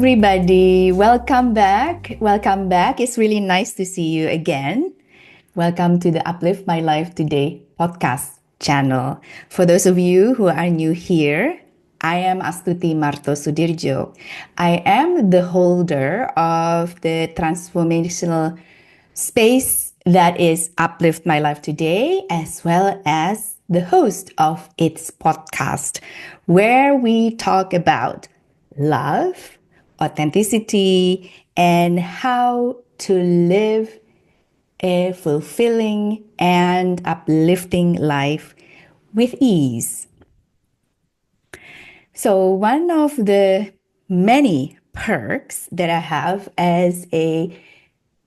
everybody. Welcome back. Welcome back. It's really nice to see you again. Welcome to the Uplift My Life Today podcast channel. For those of you who are new here, I am Astuti Marto Sudirjo. I am the holder of the transformational space that is Uplift My Life Today, as well as the host of its podcast, where we talk about love, authenticity, and how to live a fulfilling and uplifting life with ease. So one of the many perks that I have as a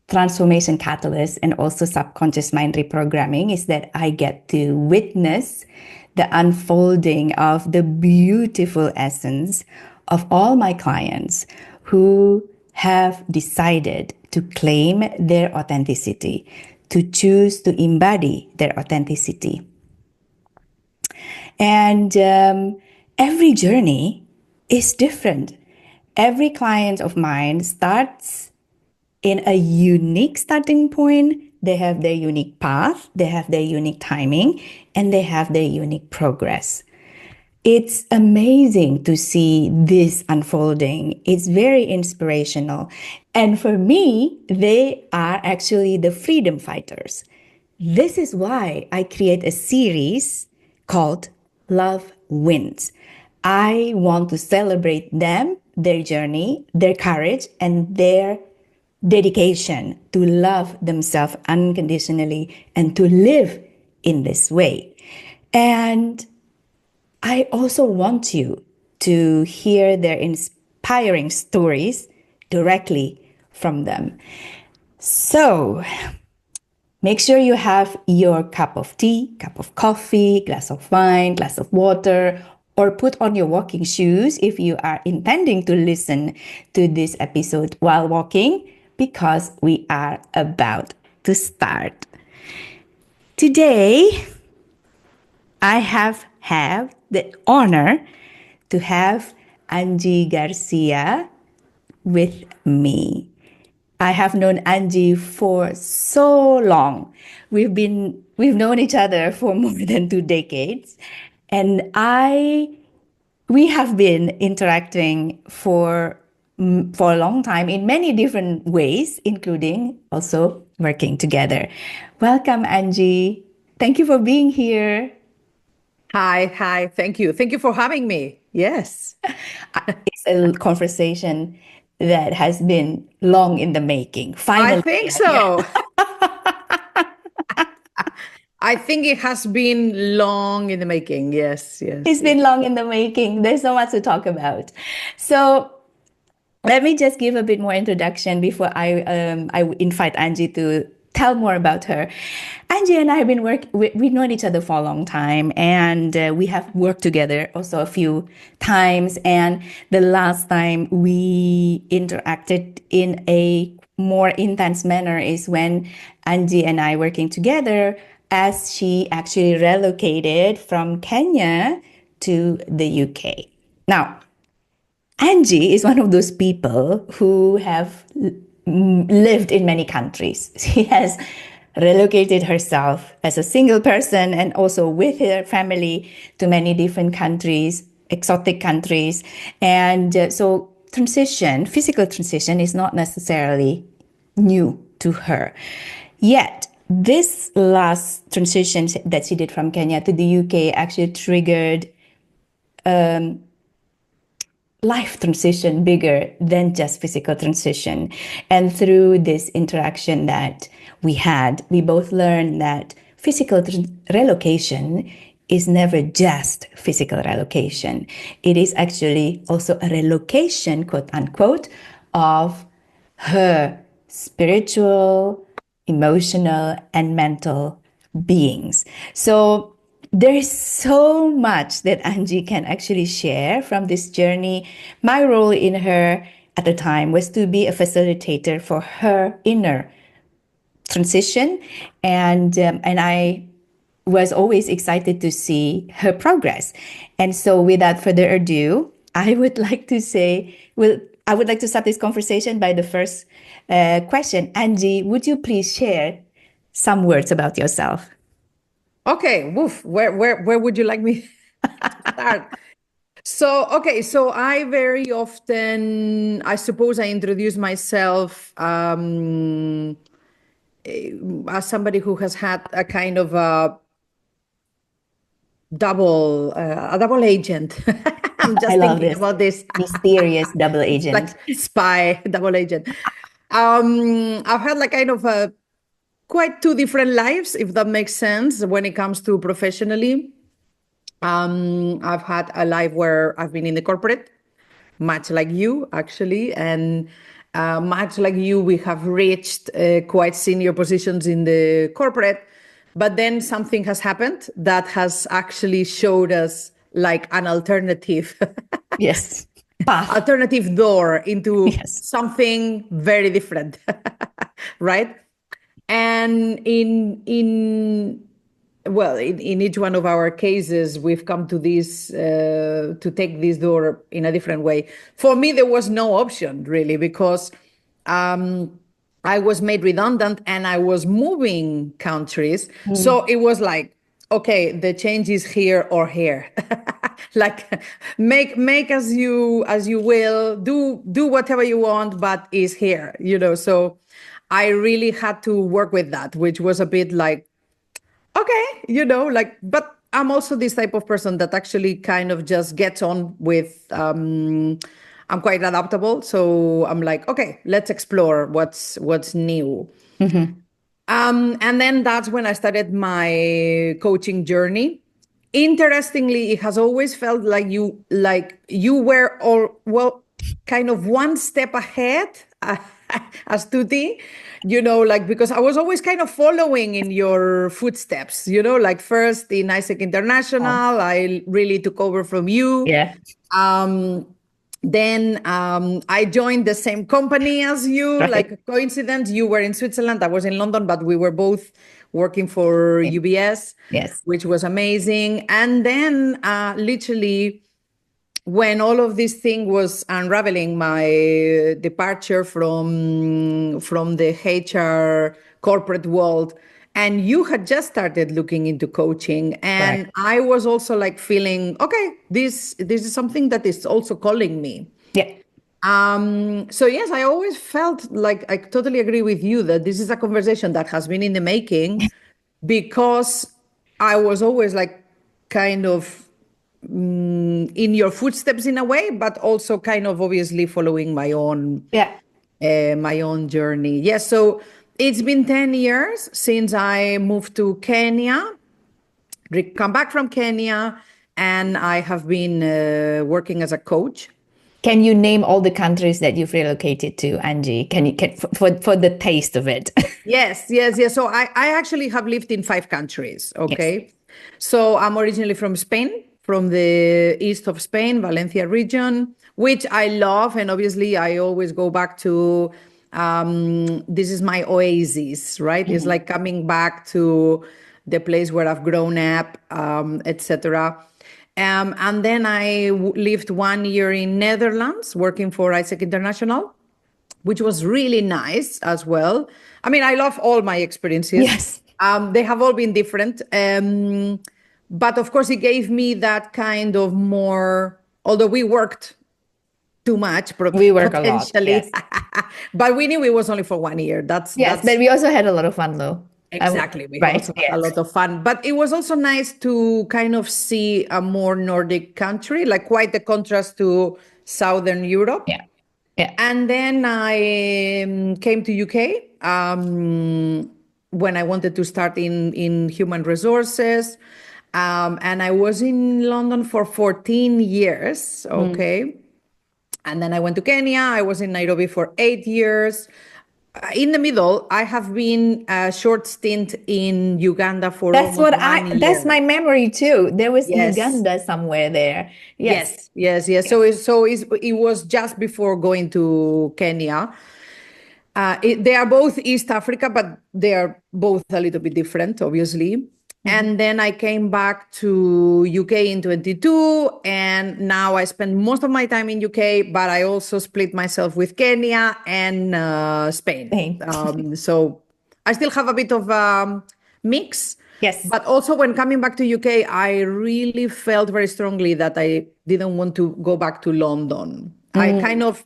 transformation catalyst and also subconscious mind reprogramming is that I get to witness the unfolding of the beautiful essence of all my clients who have decided to claim their authenticity, to choose to embody their authenticity. And every journey is different. Every client of mine starts in a unique starting point. They have their unique path, they have their unique timing, and they have their unique progress. It's amazing to see this unfolding. It's very inspirational. And for me, they are actually the freedom fighters. This is why I create a series called Love Wins. I want to celebrate them, their journey, their courage, and their dedication to love themselves unconditionally and to live in this way. And I also want you to hear their inspiring stories directly from them. So make sure you have your cup of tea, cup of coffee, glass of wine, glass of water, or put on your walking shoes if you are intending to listen to this episode while walking, because we are about to start. Today, I have the honor to have Angie Garcia with me. I have known Angie for so long. We've known each other for more than 2 decades, and we have been interacting for a long time in many different ways, including also working together. Welcome, Angie. Thank you for being here. Hi. Thank you. Thank you for having me. Yes. It's a conversation that has been long in the making. I Finally, think so. I think it has been long in the making. Yes. it's been long in the making. There's so much to talk about. So let me just give a bit more introduction before I invite Angie to tell more about her. Angie and I have been we've known each other for a long time, and we have worked together also a few times. And the last time we interacted in a more intense manner is when Angie and I working together as she actually relocated from Kenya to the UK. Now, Angie is one of those people who have lived in many countries. She has relocated herself as a single person and also with her family to many different countries, exotic countries. And so physical transition is not necessarily new to her. Yet, this last transition that she did from Kenya to the UK actually triggered life transition bigger than just physical transition. And through this interaction that we had, we both learned that physical relocation is never just physical relocation. It is actually also a relocation, quote unquote, of her spiritual, emotional, and mental beings. So there is so much that Angie can actually share from this journey. My role in her at the time was to be a facilitator for her inner transition, and I was always excited to see her progress. And so, without further ado, I would like to say, well, I would like to start this conversation by the first question. Angie, would you please share some words about yourself? Okay, woof. Where would you like me to start? So, okay, so I very often, I suppose I introduce myself as somebody who has had a kind of a double agent. I'm I just love thinking this. about this. Mysterious double It's agent. like spy, double agent. I've had like kind of a quite two different lives, if that makes sense, when it comes to professionally. I've had a life where I've been in the corporate, much like you, actually, and much like you, we have reached quite senior positions in the corporate. But then something has happened that has actually showed us like an alternative Yes. Path. alternative door into Yes. something very different, right? And in each one of our cases, we've come to this to take this door in a different way. For me, there was no option really because I was made redundant and I was moving countries. So Mm. it was like, okay, the change is here or here. Like make as you will, do whatever you want, but is here, So I really had to work with that, which was a bit like, okay, but I'm also this type of person that actually kind of just gets on with I'm quite adaptable. So I'm like, okay, let's explore what's new. Mhm. And then that's when I started my coaching journey. Interestingly, it has always felt like you were all well, kind of one step ahead, Astuti, like because I was always kind of following in your footsteps, like first in Isaac Oh, International, I really took over from you. yeah. Um, then I joined the same company as you, like Right. a coincidence. You were in Switzerland, I was in London, but we were both working for Yeah. UBS, Yes. which was amazing. And then literally when all of this thing was unraveling, my departure from the HR corporate world, and you had just started looking into coaching, and Correct. I was also like feeling, okay, this is something that is also calling me. Yeah. So yes, I always felt like I totally agree with you that this is a conversation that has been in the making because I was always like kind of in your footsteps in a way, but also kind of obviously following Yeah. my own journey. Yes, so it's been 10 years since I moved to Kenya, come back from Kenya, and I have been working as a coach. Can you name all the countries that you've relocated to, Angie? For the taste of it? Yes, yes, yes. So I actually have lived in 5 countries. Yes. Okay. So I'm originally from Spain, from the east of Spain, Valencia region, which I love. And obviously, I always go back to this is my oasis, right? It's Mhm. like coming back to the place where I've grown up, etc. And then I lived 1 year in Netherlands working for Isaac International, which was really nice as well. I mean, I love all my experiences. Yes. They have all been different. But of course, it gave me that kind of more, although we worked too much We work a lot. potentially, Yes. but we knew it was only for 1 year. Yes, but That's we also had a lot of fun though. exactly. We Right. also had a Yes. lot of fun, but it was also nice to kind of see a more Nordic country, like quite the contrast to Southern Europe. Yeah. Yeah. And then I came to UK when I wanted to start in human resources. And I was in London for 14 years. Mm. Okay. And then I went to Kenya. I was in Nairobi for 8 years. In the middle, I have been a short stint in Uganda for almost one That's year. my memory too. There was Yes. Uganda somewhere there. Yes. Yes, yes, yes. Yes. It was just before going to Kenya. They are both East Africa, but they are both a little bit different, obviously. Mhm. And then I came back to UK in 22, and now I spend most of my time in UK, but I also split myself with Kenya and Spain. Same. So I still have a bit of mix, Yes. but also when coming back to UK, I really felt very strongly that I didn't want to go back to London. Mm,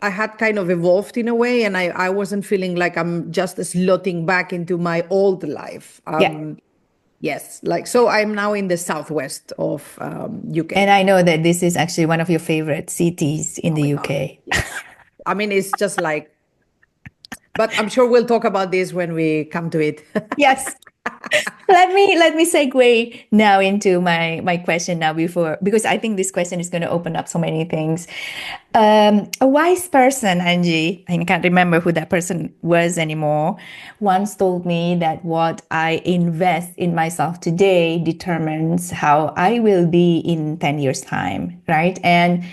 I had kind of evolved in a way, and I wasn't feeling like I'm just slotting back into my old life. yeah. Yes, like so I'm now in the southwest of And UK. I know that this is actually one of your favorite cities in Oh the my God. UK. Yes. I mean, it's just like, but I'm sure we'll talk about this when we come to it. Yes. Let me segue now into my question now before, because I think this question is going to open up so many things. A wise person, Angie, I can't remember who that person was anymore, once told me that what I invest in myself today determines how I will be in 10 years time, right? And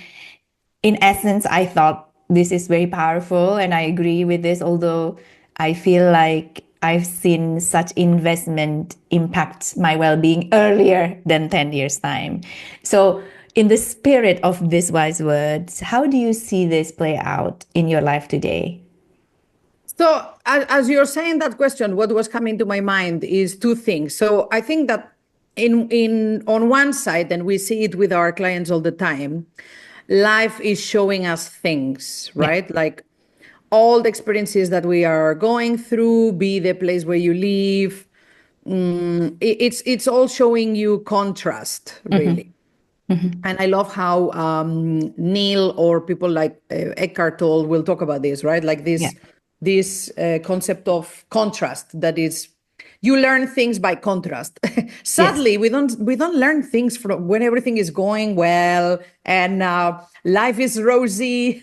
in essence, I thought this is very powerful and I agree with this, although I feel like I've seen such investment impact my well being earlier than 10 years' time. So, in the spirit of these wise words, how do you see this play out in your life today? So, as you're saying that question, what was coming to my mind is two things. So, I think that in on one side, and we see it with our clients all the time, life is showing us things, Yeah. right? Like all the experiences that we are going through, be the place where you live, it's all showing you contrast, Mm-hmm. really. Mm-hmm. And I love how Neil or people like Eckhart Tolle will talk about this, right? Like Yeah. this concept of contrast. That is, you learn things by contrast. Yes. Sadly, we don't learn things from when everything is going well and life is rosy.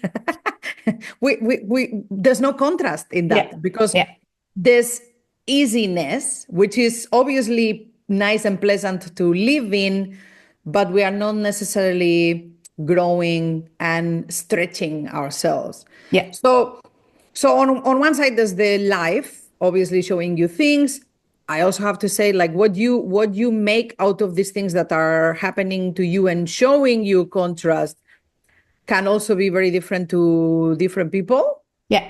There's no contrast in Yeah. that because Yeah. there's easiness, which is obviously nice and pleasant to live in, but we are not necessarily growing and stretching ourselves. Yeah. So, so on one side, there's the life, obviously showing you things. I also have to say, like what you make out of these things that are happening to you and showing you contrast can also be very different to different people. Yeah.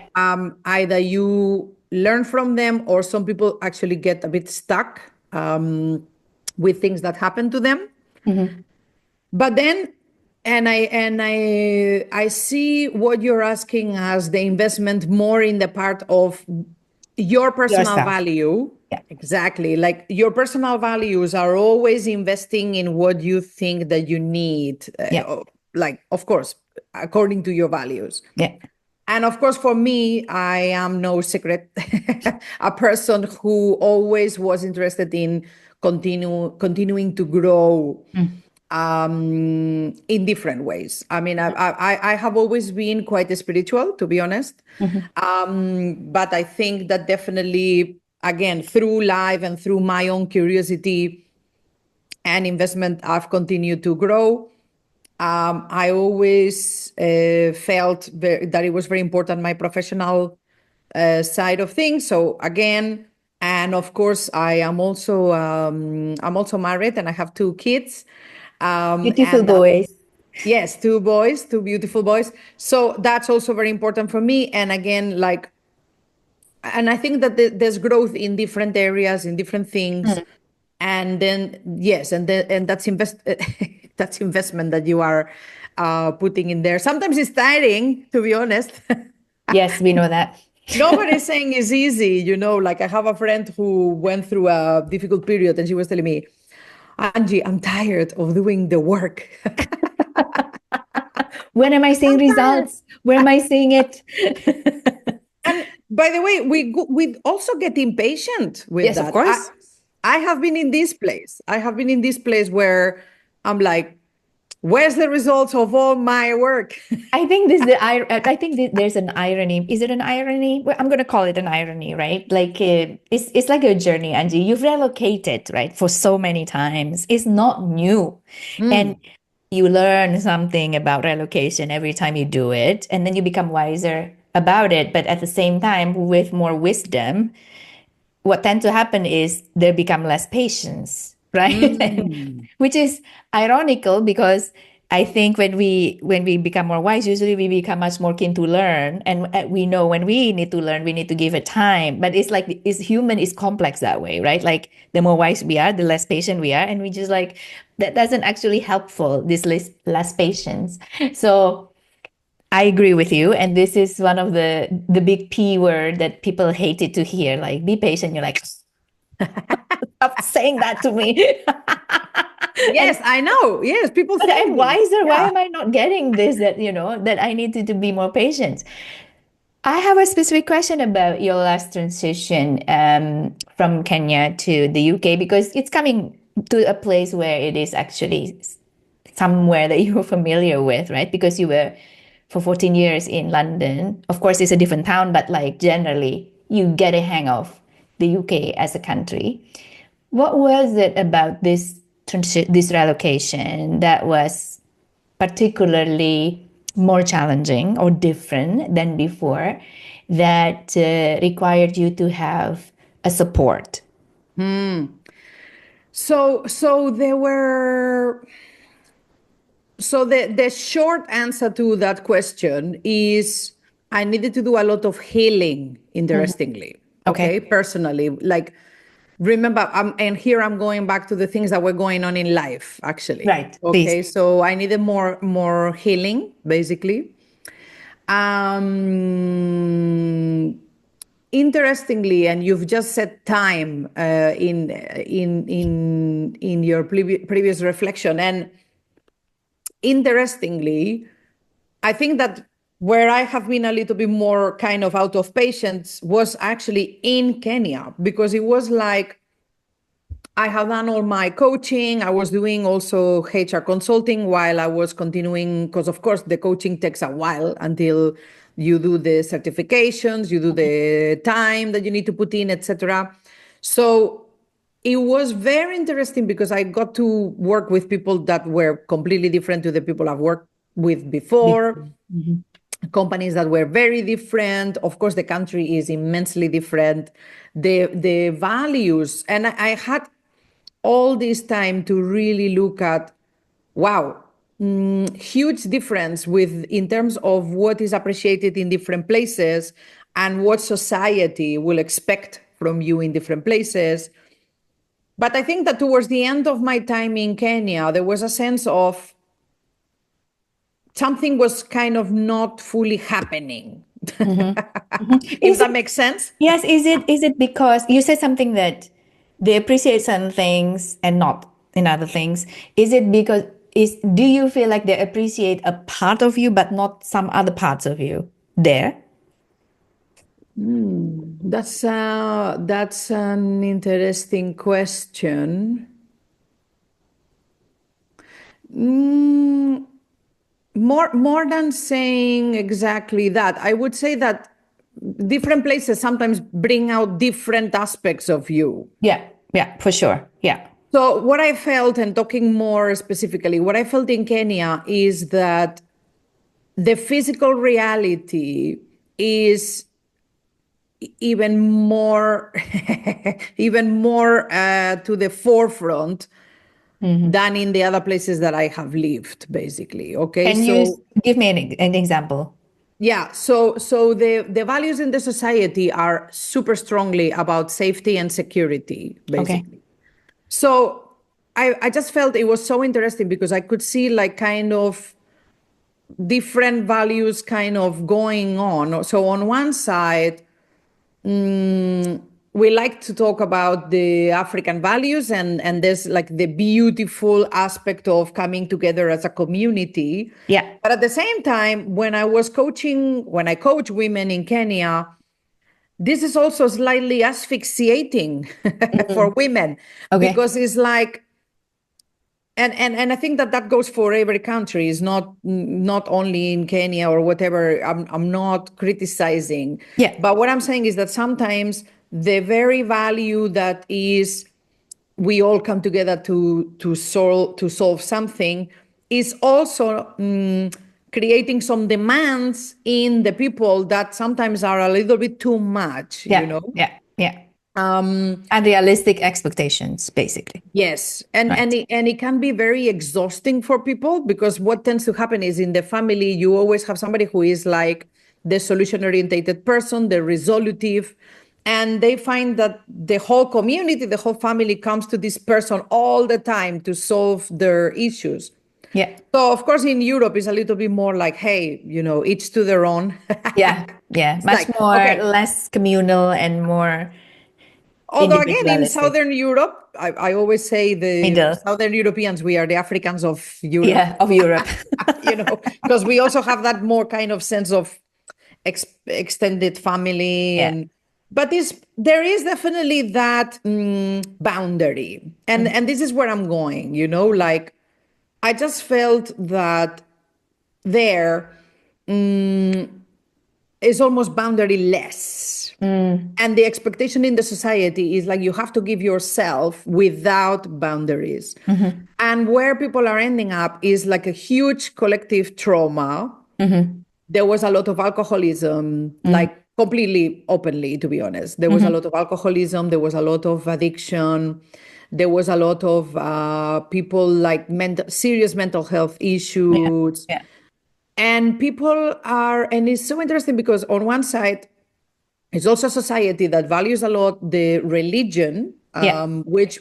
Either you learn from them, or some people actually get a bit stuck with things that happen to them. Mm-hmm. But then, and I see what you're asking as the investment more in the part of your personal Yourself. value. Yeah. Exactly. Like your personal values are always investing in what you think that you need. Yeah. Like, of course, according to your values. Yeah. And of course, for me, I am no secret, a person who always was interested in continuing to grow Mm. in different ways. I mean, I have always been quite spiritual, to be honest. Mm-hmm. But I think that definitely, again, through life and through my own curiosity and investment, I've continued to grow. I always felt that it was very important, my professional side of things. So again, and of course, I'm also married and I have two kids. Beautiful And that, boys. yes, two boys, two beautiful boys. So that's also very important for me. And again, like, and I think that there's growth in different areas, in different things. Mm. And then yes, and that's that's investment that you are putting in there. Sometimes it's tiring, to be honest. Yes, we know that. Nobody's saying it's easy, like I have a friend who went through a difficult period and she was telling me, Angie, I'm tired of doing the work. When am I seeing I'm tired. results? Where am I seeing it? And by the way, we also get impatient with Yes, of that. I course. I have been in this place. I have been in this place where I'm like, where's the results of all my work? I think this the I think there's an irony. Is it an irony? Well, I'm gonna call it an irony, right? Like it's like a journey, Angie. You've relocated, right, for so many times. It's not new, and Mm. you learn something about relocation every time you do it, and then you become wiser about it. But at the same time, with more wisdom, what tends to happen is there become less patience, right? And, Mm. which is ironical because I think when we become more wise, usually we become much more keen to learn, and we know when we need to learn, we need to give it time. But it's like it's human is complex that way, right? Like the more wise we are, the less patient we are, and we just like that doesn't actually helpful. This less patience. So I agree with you, and this is one of the big P word that people hated to hear. Like, be patient. You're like, stop saying that to me. And Yes, I know. Yes, people but I'm think this. wiser. Why Yeah. am I not getting this? That that I need to be more patient. I have a specific question about your last transition from Kenya to the UK because it's coming to a place where it is actually somewhere that you're familiar with, right? Because you were for 14 years in London. Of course, it's a different town, but like generally, you get a hang of the UK as a country. What was it about this relocation that was particularly more challenging or different than before that required you to have a support? So there were so the short answer to that question is I needed to do a lot of healing, Mhm. interestingly. Okay. Okay, personally. Like remember, and here I'm going back to the things that were going on in life, actually. Right. Please. Okay, so I needed more healing, basically. Um, Interestingly, and you've just said time in your previous reflection, and interestingly, I think that where I have been a little bit more kind of out of patience was actually in Kenya, because it was like I have done all my coaching. I was doing also HR consulting while I was continuing, because of course the coaching takes a while until you do the certifications, you do the time that you need to put in, etc. So it was very interesting because I got to work with people that were completely different to the people I've worked with before, Mhm. companies that were very different. Of course, the country is immensely different. The values, and I had all this time to really look at, wow, huge difference with in terms of what is appreciated in different places and what society will expect from you in different places. But I think that towards the end of my time in Kenya, there was a sense of something was kind of not fully happening. Mhm. Mhm. If Is that it makes sense. yes? Is it because you said something that they appreciate certain things and not in other things? Is it because is do you feel like they appreciate a part of you but not some other parts of you there? That's an interesting question. Mm, more than saying exactly that, I would say that different places sometimes bring out different aspects of you. Yeah, yeah, for sure. Yeah. So what I felt, and talking more specifically, what I felt in Kenya is that the physical reality is even more even more to the forefront Mhm. than in the other places that I have lived, basically. Okay, Can you so give me an example? yeah, so the values in the society are super strongly about safety and security, Okay. basically. So I just felt it was so interesting because I could see like kind of different values kind of going on. So on one side, we like to talk about the African values, and there's like the beautiful aspect of coming together as a community. Yeah. But at the same time, when I coach women in Kenya, this is also slightly asphyxiating for Mhm. women, Okay. because it's like, and I think that that goes for every country. It's not only in Kenya or whatever. I'm not criticizing, Yeah. but what I'm saying is that sometimes the very value that is we all come together to solve something is also creating some demands in the people that sometimes are a little bit too much. Yeah. Yeah. Yeah. Unrealistic expectations, basically. Yes, and Right. it can be very exhausting for people, because what tends to happen is in the family you always have somebody who is like the solution orientated person, the resolutive, and they find that the whole community, the whole family comes to this person all the time to solve their issues. Yeah. So of course in Europe it's a little bit more like, hey, each to their own. Yeah. Yeah. It's Much like, more, okay. less communal and more Although again, in individualistic. Southern Europe, I always say the Middle. Southern Europeans, we are the Africans of Europe, Yeah. Of Europe. because we also have that more kind of sense of extended family. Yeah. But there is definitely that boundary. And this is where I'm going, like I just felt that there is almost boundary less. And the expectation in the society is like you have to give yourself without boundaries. And where people are ending up is like a huge collective trauma. There was a lot of alcoholism, like completely openly, to be honest. There was a lot of alcoholism, there was a lot of addiction, there was a lot of people like serious mental health Yeah. issues. Yeah. And and it's so interesting because on one side, it's also a society that values a lot the religion, Yeah. which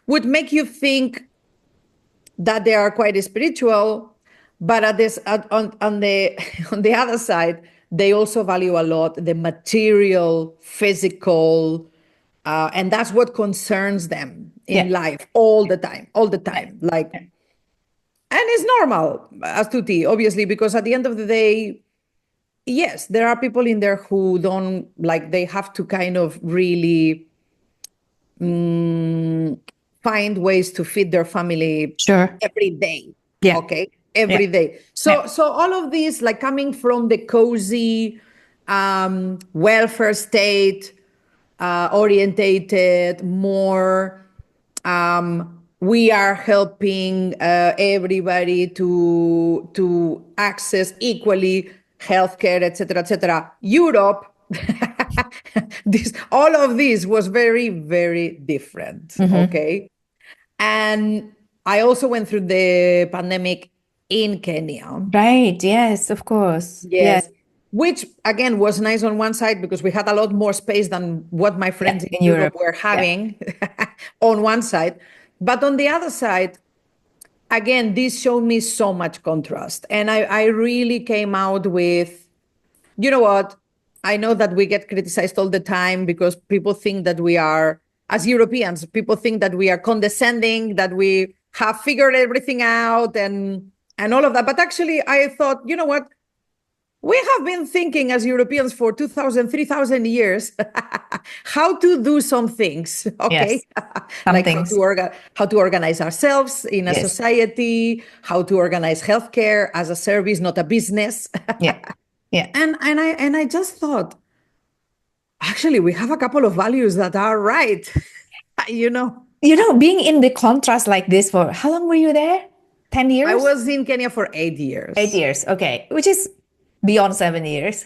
would make you think that they are quite spiritual, but on the on the other side, they also value a lot the material, physical, and that's what concerns them in Yeah. life all the Yeah. time. Like, Yeah. and it's normal, Astuti, obviously, because at the end of the day, yes, there are people in there who don't like, they have to kind of really find ways to feed their family Sure. every day. Yeah. Okay. Yeah. Every day. Yeah. So all of these, like coming from the cozy, welfare state, orientated, more, we are helping everybody to access equally healthcare, etc., etc. Europe, this all of this was very, very different. Okay, and I also went through the pandemic in Kenya. Right. Yes, of course. Yeah. Yes, which again was nice on one side because we had a lot more space than what my Yeah. friends in In Europe Europe. were Yeah. having on one side. But on the other side, again, this showed me so much contrast. And I really came out with, you know what? I know that we get criticized all the time because people think that we are, as Europeans, people think that we are condescending, that we have figured everything out and all of that. But actually, I thought, you know what? We have been thinking as Europeans for 2,000, 3,000 years how to do some things, okay? Yes. Some Like things. how to organize ourselves in a Yes. society, how to organize healthcare as a service, not a business. Yeah. Yeah. And I just thought, actually, we have a couple of values that are right, you know. Being in the contrast like this for how long were you there? 10 I years? was in Kenya for 8 years. 8 years. Okay. Which is beyond 7 years.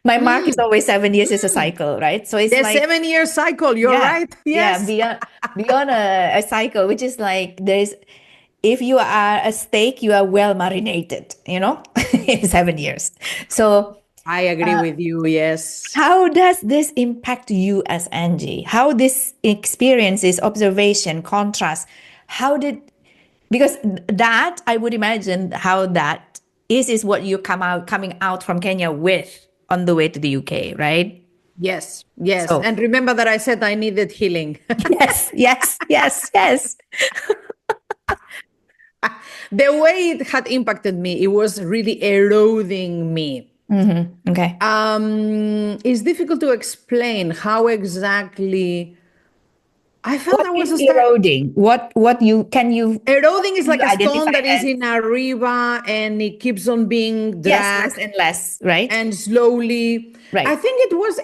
My mark is always 7 years is a cycle, right? So it's The like, 7 year cycle, you're yeah, right. yeah, Yes. beyond a cycle, which is like there's if you are a steak, you are well marinated, in 7 years. So I agree with you. Yes. how does this impact you as Angie? How this experiences, observation, contrast, how did because that I would imagine how that is what you coming out from Kenya with on the way to the UK, right? Yes. Yes. So And remember that I said I needed healing. yes, yes, yes, yes. The way it had impacted me, it was really eroding me. Okay. It's difficult to explain how exactly I felt What I was is a start. eroding? What you Eroding is like a stone identify that is as? in a river and it keeps on being Yes, less dragged and less, right? and slowly. I Right. think it was,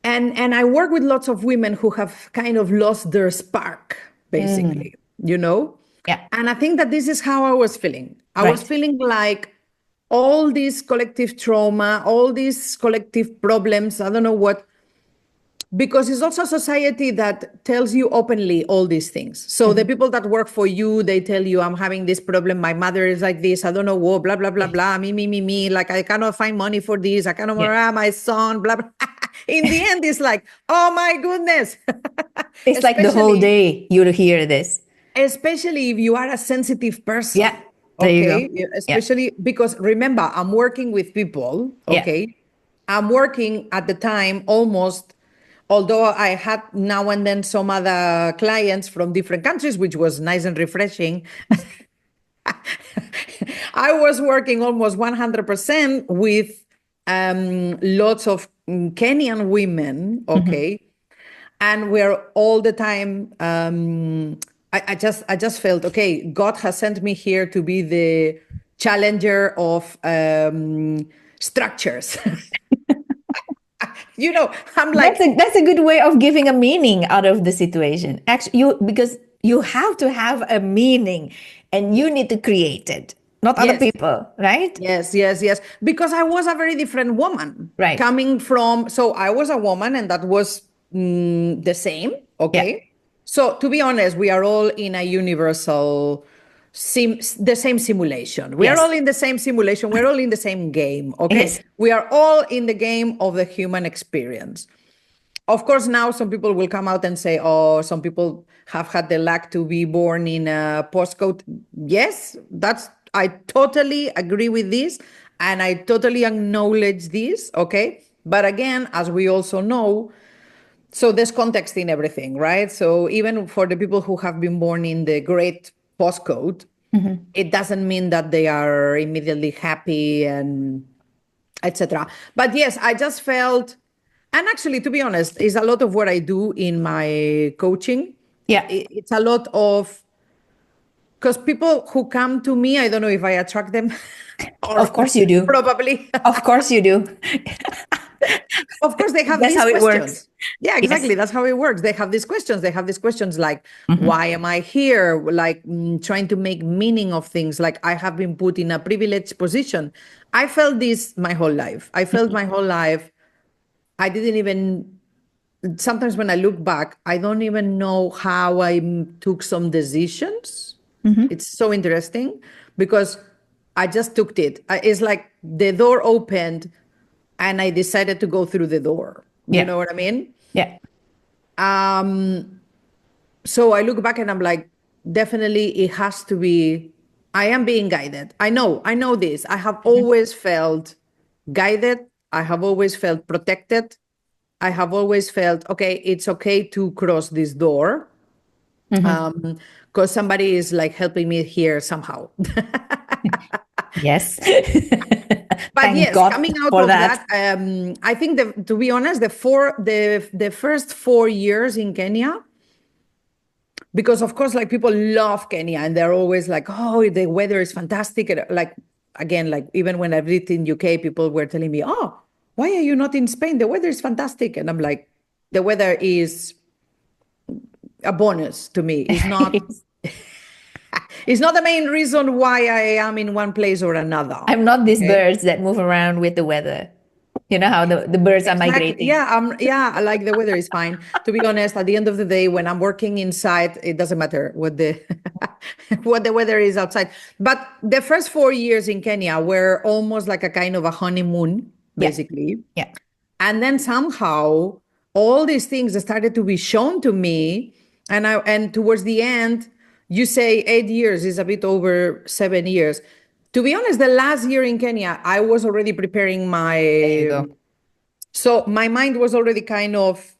and I work with lots of women who have kind of lost their spark, basically, you know? Yeah. And I think that this is how I was feeling. I was Right. feeling like all this collective trauma, all these collective problems, I don't know what, because it's also a society that tells you openly all these things. So the Mhm. people that work for you, they tell you, I'm having this problem. My mother is like this. I don't know what, blah, blah, blah, Yeah. blah. Me. Like, I cannot find money for this. I cannot, Yeah. my son, blah, blah. In the end, it's like, oh my goodness. It's like the whole especially, day you hear this. especially if you are a sensitive Yeah. person. There you go. Okay. Yeah. Especially because remember, I'm working with people. Yeah. Okay. I'm working at the time almost, although I had now and then some other clients from different countries, which was nice and refreshing. I was working almost 100% with lots of Kenyan women, Mhm. okay? And we're all the time, I just felt, okay, God has sent me here to be the challenger of structures. I'm like, That's a good way of giving a meaning out of the situation. Actually, because you have to have a meaning and you need to create it, not other yes. people, right? Yes. Because I was a very different woman Right. coming from, so I was a woman and that was the same. Yeah. Okay. So to be honest, we are all in a universal, the same simulation. We are Yes. all in the same simulation. We're all in the same game. Okay. Yes. We are all in the game of the human experience. Of course, now some people will come out and say, oh, some people have had the luck to be born in a postcode. Yes, I totally agree with this. And I totally acknowledge this. Okay. But again, as we also know, so there's context in everything, right? So even for the people who have been born in the great postcode, Mhm. it doesn't mean that they are immediately happy and etc. But yes, I just felt, and actually, to be honest, is a lot of what I do in my coaching. Yeah. It's a lot of, because people who come to me, I don't know if I attract them Of or course you do. probably. Of course you do. Of course, they have That's these how it works. questions. Yeah, Yes. exactly. That's how it works. They have these questions. They have these questions like, Mhm. why am I here? Like trying to make meaning of things. Like I have been put in a privileged position. I felt this my whole life. I felt my whole life. I didn't even, sometimes when I look back, I don't even know how I took some decisions. Mhm. It's so interesting because I just took it. It's like the door opened and I decided to go through the door. You Yeah. know what I mean? Yeah. So I look back and I'm like, definitely it has to be, I am being guided. I know this. I have Mhm. always felt guided. I have always felt protected. I have always felt, okay, it's okay to cross this door Mhm. because somebody is like helping me here somehow. Yes. But Thank yes, God coming out for of that. that, I think to be honest, the first 4 years in Kenya, because of course, like people love Kenya and they're always like, oh, the weather is fantastic. And like again, like even when I lived in UK, people were telling me, oh, why are you not in Spain? The weather is fantastic. And I'm like, the weather is a bonus to me. It's not the main reason why I am in one place or another. I'm not these Okay. birds that move around with the weather. You know how the birds are Exactly. migrating. Yeah, I like the weather is fine. To be honest, at the end of the day, when I'm working inside, it doesn't matter what the what the weather is outside. But the first 4 years in Kenya were almost like a kind of a honeymoon, Yeah. basically. Yeah. And then somehow all these things started to be shown to me. And towards the end, you say 8 years is a bit over 7 years. To be honest, the last year in Kenya, I was already preparing There you my, go. so my mind was already kind of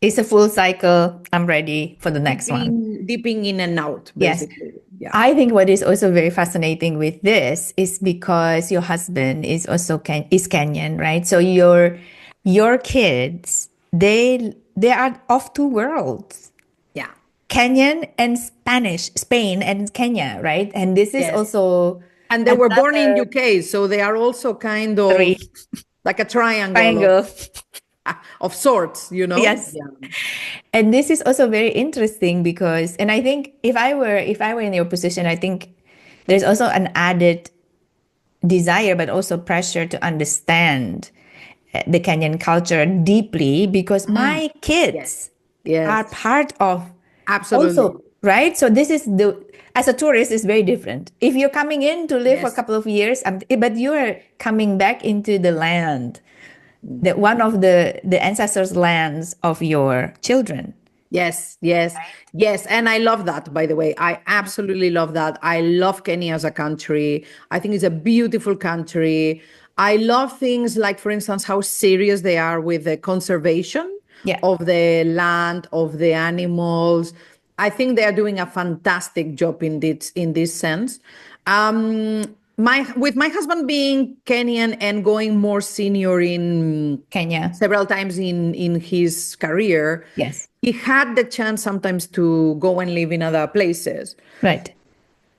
It's a full cycle. I'm ready for the next one. dipping in and out, Yes. basically. Yeah. I think what is also very fascinating with this is because your husband is also is Kenyan, right? So your kids, they are of two worlds. Yeah. Kenyan and Spanish, Spain and Kenya, right? And this is Yes. also And they were born in another UK, so they are also kind three of like a triangle triangle. of sorts, you know? Yes. Yeah. And this is also very interesting because, and I think if I were in your position, I think there's also an added desire, but also pressure to understand the Kenyan culture deeply because Mm. my Yes. kids are Yes. part of Absolutely. also, right? So this is as a tourist, it's very different. If you're coming in to live for a Yes. couple of years, but you are coming back into the land, Mm. that one of the ancestors' lands of your children. Yes, yes, yes. And I love that, by the way. I absolutely love that. I love Kenya as a country. I think it's a beautiful country. I love things like, for instance, how serious they are with the conservation Yeah, of the land, of the animals. I think they are doing a fantastic job in this sense. My with my husband being Kenyan and going more senior in Kenya. several times in his career, Yes, he had the chance sometimes to go and live in other places. right.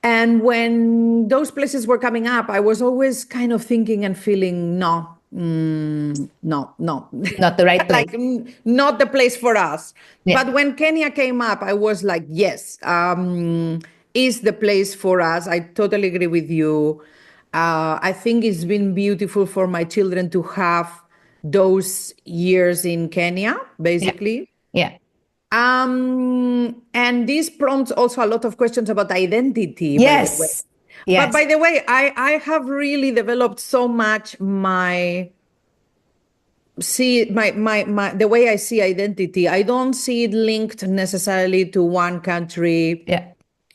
And when those places were coming up, I was always kind of thinking and feeling, no, no, Not the right like place. not the place for us. Yeah, But when Kenya came up, I was like, yes, is the place for us. I totally agree with you. I think it's been beautiful for my children to have those years in Kenya, yeah, basically. yeah. And this prompts also a lot of questions about identity, by the way. Yes, But yes, by the way, I have really developed so much my the way I see identity. I don't see it linked necessarily to one country yeah,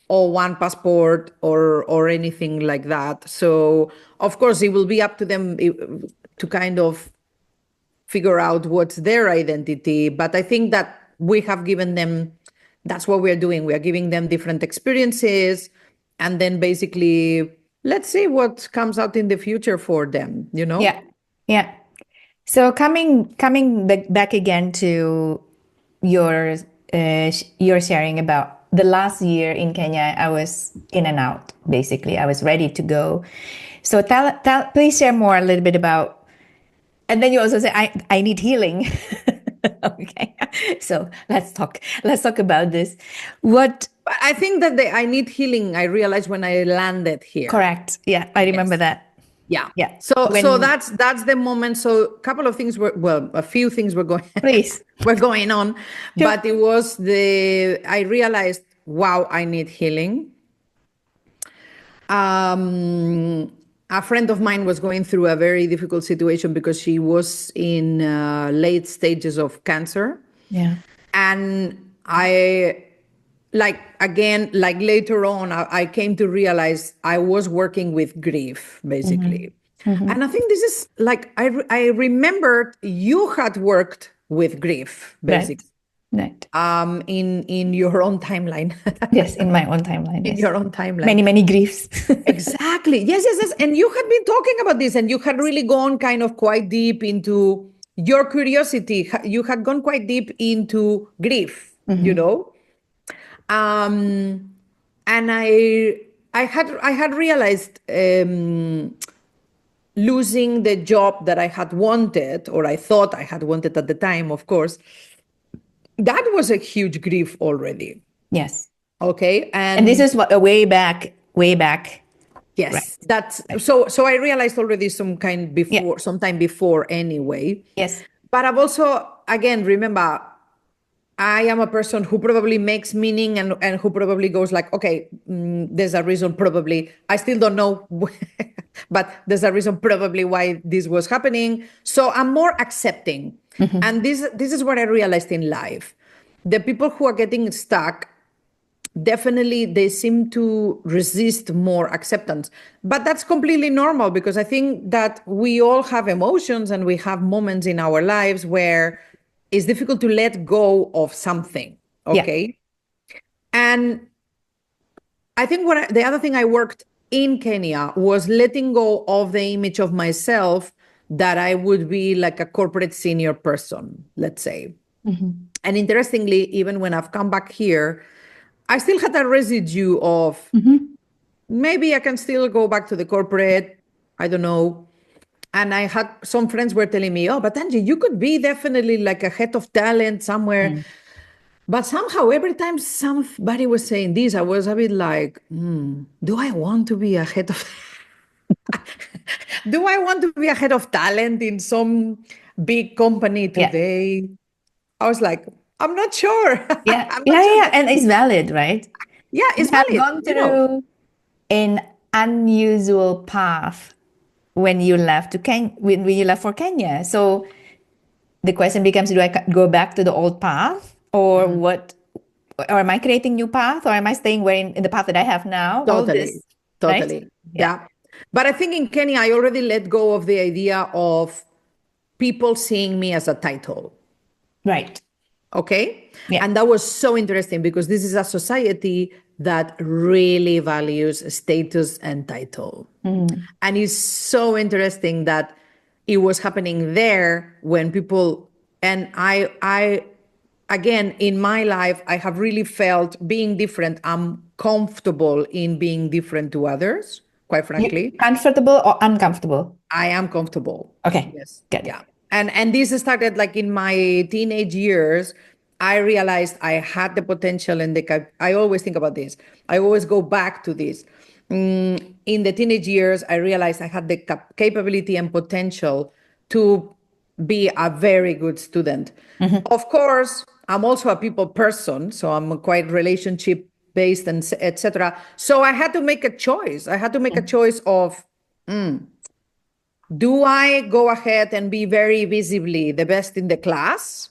or one passport or anything like that. So of course it will be up to them to kind of figure out what's their identity. But I think that we have given them, that's what we're doing. We are giving them different experiences. And then basically, let's see what comes out in the future for them, you know? yeah, yeah. So coming back again to your your sharing about the last year in Kenya, I was in and out. Basically, I was ready to go. So please share more a little bit about. And then you also say I need healing. Okay, so let's talk about this. What I think that I need healing. I realized when I landed here. correct? Yeah, I remember Yes. that. Yeah. Yeah, So when that's the moment. So a couple of things were, well, a few things were going please, were going on, sure. but it was I realized, wow, I need healing. A friend of mine was going through a very difficult situation because she was in late stages of cancer. Yeah. And I, like, again, like later on, I came to realize I was working with grief, basically. Mm-hmm. And I think this is like, I remembered you had worked with grief, Right. basically, Right. in your own timeline. Yes, in my own timeline. In Yes. your own timeline. Many, many griefs. Exactly. Yes, yes, yes. And you had been talking about this and you had really gone kind of quite deep into your curiosity. You had gone quite deep into grief, you Mm-hmm. know? Um, and I had realized losing the job that I had wanted, or I thought I had wanted at the time, of course, that was a huge grief already. Yes. Okay. And this And is what way back. Right. yes, that's Right. so I realized already Yeah. sometime before anyway. Yes. But I've also, again, remember, I am a person who probably makes meaning and who probably goes like, okay, there's a reason probably. I still don't know, but there's a reason probably why this was happening. So I'm more accepting. Mm-hmm. And this is what I realized in life. The people who are getting stuck, definitely they seem to resist more acceptance, but that's completely normal because I think that we all have emotions and we have moments in our lives where it's difficult to let go of something. Yeah. Okay. And I think the other thing I worked in Kenya was letting go of the image of myself that I would be like a corporate senior person, let's say. Mm-hmm. And interestingly, even when I've come back here, I still had a residue of Mm-hmm. maybe I can still go back to the corporate. I don't know. And I had some friends were telling me, oh, but Angie, you could be definitely like a head of talent somewhere. But somehow, every time somebody was saying this, I was a bit like, do I want to be a head of do I want to be a head of talent in some big company Yeah. today. I was like, I'm not sure. Yeah. I'm Yeah. not sure Yeah. that, And it's valid, right? yeah, You it's have valid, gone through an unusual path when you left to when you left for Kenya. So the question becomes, do I go back to the old path, or Mhm. what? Or am I creating new path, or am I staying where in the path that I have now? All Totally, this, right? totally. Yeah. Yeah. But I think in Kenya, I already let go of the idea of people seeing me as a title. Right. Okay. Yeah. And that was so interesting because this is a society that really values status and title. Mm. And it's so interesting that it was happening there when people, and again, in my life, I have really felt being different. I'm comfortable in being different to others, quite You frankly. comfortable or uncomfortable? I am comfortable. Okay. Yes. Good. Yeah. And this started like in my teenage years. I realized I had the potential and I always think about this. I always go back to this. In the teenage years, I realized I had the capability and potential to be a very good student. Mhm. Of course, I'm also a people person, so I'm quite relationship based and etc. So I had to make a choice. I had to make a choice of do I go ahead and be very visibly the best in the class,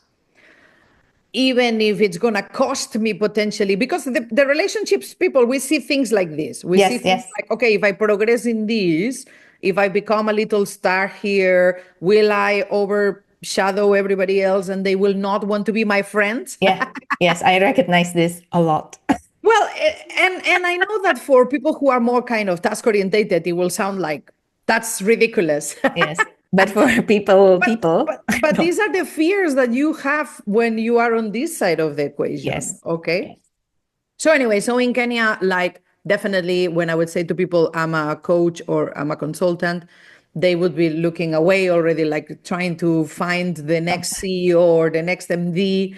even if it's going to cost me potentially? Because the relationships people, we see things like this. We see Yes. things Yes. like, okay, if I progress in this, if I become a little star here, will I overshadow everybody else and they will not want to be my friends? Yeah. Yes. I recognize this a lot. Well, and I know that for people who are more kind of task orientated, it will sound like that's ridiculous. Yes. But for people, But no. these are the fears that you have when you are on this side of the equation. Yes. Okay. Yes. So anyway, so in Kenya, like definitely when I would say to people I'm a coach or I'm a consultant, they would be looking away already, like trying to find the next CEO or the next MD.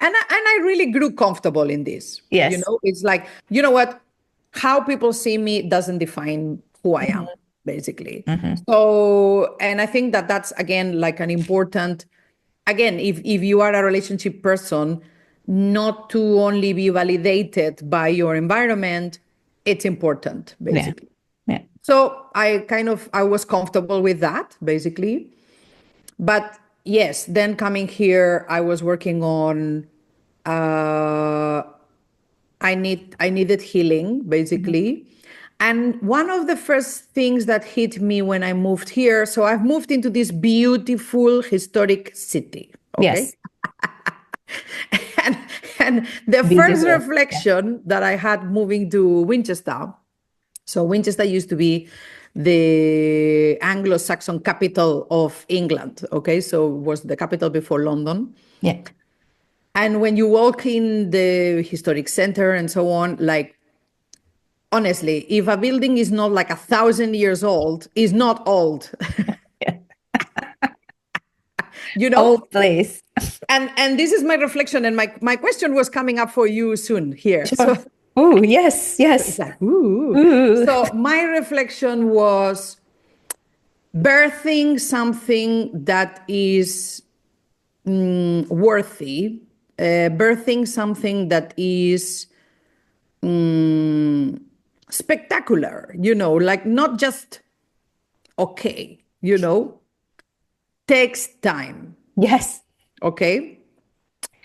And I really grew comfortable in this. You Yes. know, it's like, you know what? How people see me doesn't define who I am, Mhm. basically. Mhm. So, and I think that that's again like an important, again, if you are a relationship person, not to only be validated by your environment, it's important, Yeah. basically. Yeah. So I was comfortable with that, basically. But yes, then coming here, I was working on uh, I needed healing, Mhm. basically. And one of the first things that hit me when I moved here, so I've moved into this beautiful historic city, okay? Yes. and and the first Beautiful. Yeah. reflection that I had moving to Winchester, so Winchester used to be the Anglo-Saxon capital of England, okay? So it was the capital before London. Yeah. And when you walk in the historic center and so on, like honestly, if a building is not like 1,000 years old, it's not old, Yeah. you know? Old place. And this is my reflection, and my question was coming up for you soon here. So Sure. Oh, yes. it's Yes. like, ooh. Ooh. So my reflection was birthing something that is worthy, birthing something that is spectacular, like not just okay, takes time, Yes. okay?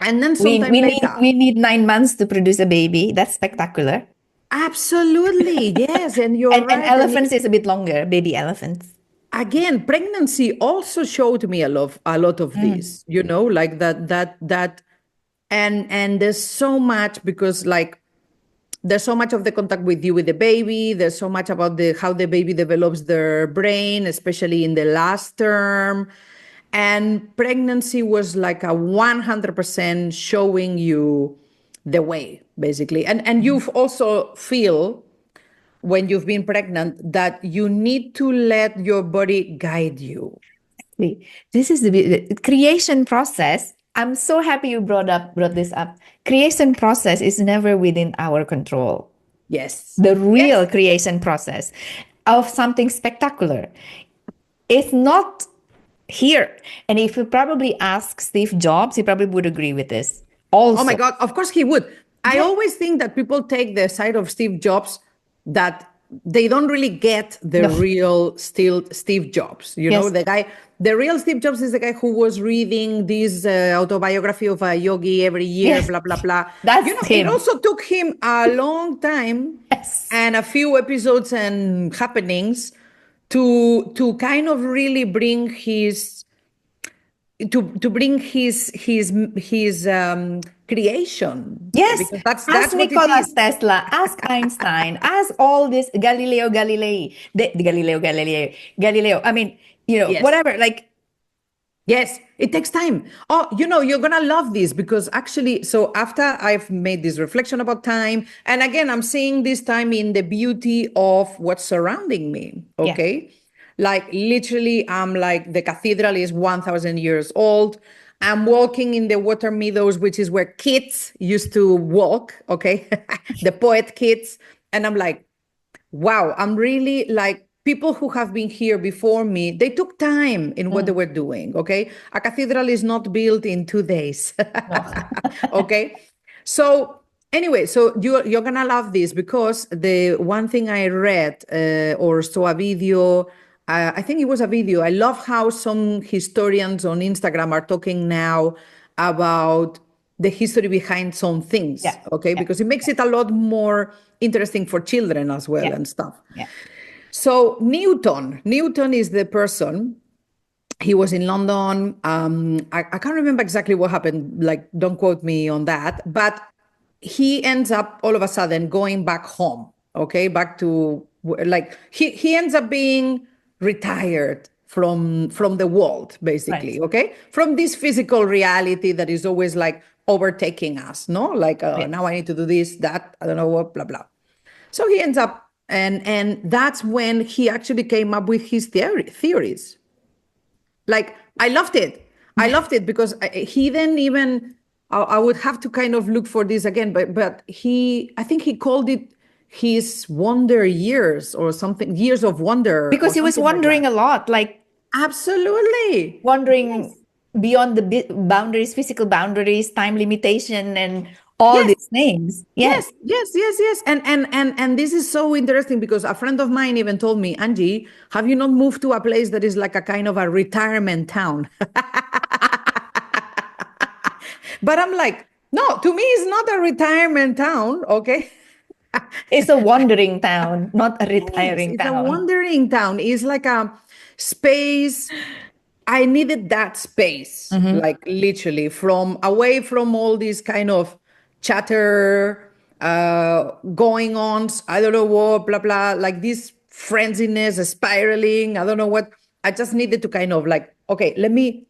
And then We sometime we need later, we need 9 months to produce a baby. That's spectacular. absolutely, yes, and you're And right. And elephants is a bit longer, baby elephants. again, pregnancy also showed me a lot of Mm. this, like that, and there's so much because like there's so much of the contact with you with the baby. There's so much about the how the baby develops their brain, especially in the last term. And pregnancy was like a 100% showing you the way, basically. And you also feel when you've been pregnant that you need to let your body guide you. See, this is the creation process. I'm so happy you brought this up. Creation process is never within our control. Yes. The Yes. real creation process of something spectacular. It's not here. And if you probably ask Steve Jobs, he probably would agree with this Oh my also. God, of course he would. I Yeah. always think that people take the side of Steve Jobs that they don't really get the No. real still Steve Jobs. You know, Yes. the guy, the real Steve Jobs is the guy who was reading this autobiography of a yogi every year, Yes. blah, blah, blah. You That's know, it him. also took him a long time Yes. and a few episodes and happenings to kind of really bring his to bring his creation, Yes. because that's Ask that's what it Nikola is. Tesla, ask Einstein, ask all this Galileo Galilei, the Galileo Galilei, Galileo. I mean, Yes. whatever. Like, Yes, it takes time. Oh, you're gonna love this because actually, so after I've made this reflection about time, and again, I'm seeing this time in the beauty of what's surrounding me. yeah, Okay. Like literally, I'm like the cathedral is 1,000 years old. I'm walking in the water meadows, which is where kids used to walk. Okay. The poet kids. And I'm like, wow, I'm really like people who have been here before me, they took time in what they mm, were doing. Okay. A cathedral is not built in 2 days. no, Okay. So, anyway, so you're going to love this because the one thing I read or saw a video, I think it was a video. I love how some historians on Instagram are talking now about the history behind some things, yeah, okay? yeah, Because it makes it a lot more interesting for children as well yeah, and stuff. yeah, So Newton is the person. He was in London. I can't remember exactly what happened. Like, don't quote me on that. But he ends up all of a sudden going back home. Okay, back to like he ends up being retired from the world, right, basically. Okay, from this physical reality that is always like overtaking us. No, like yeah. now I need to do this, that, I don't know what, blah blah. So he ends up, and that's when he actually came up with his theories. Like I loved it. I loved it because he then even I would have to kind of look for this again, but I think he called it his wonder years or something, years of wonder or Because he was something like wondering that. a lot, like Absolutely. wondering Yes. beyond the boundaries, physical boundaries, time limitation, and all Yes. these things. Yes. Yes, yes, yes, yes. And this is so interesting because a friend of mine even told me, Angie, have you not moved to a place that is like a kind of a retirement town? But I'm like, no, to me, it's not a retirement town, okay? It's a wandering town, not a Yes, retiring it's a town. wandering town. It's like a space. I needed that space, Hmm. like literally from away from all these kind of chatter going on. I don't know what, blah, blah, like this frenziness, spiraling. I don't know what. I just needed to kind of like, okay, let me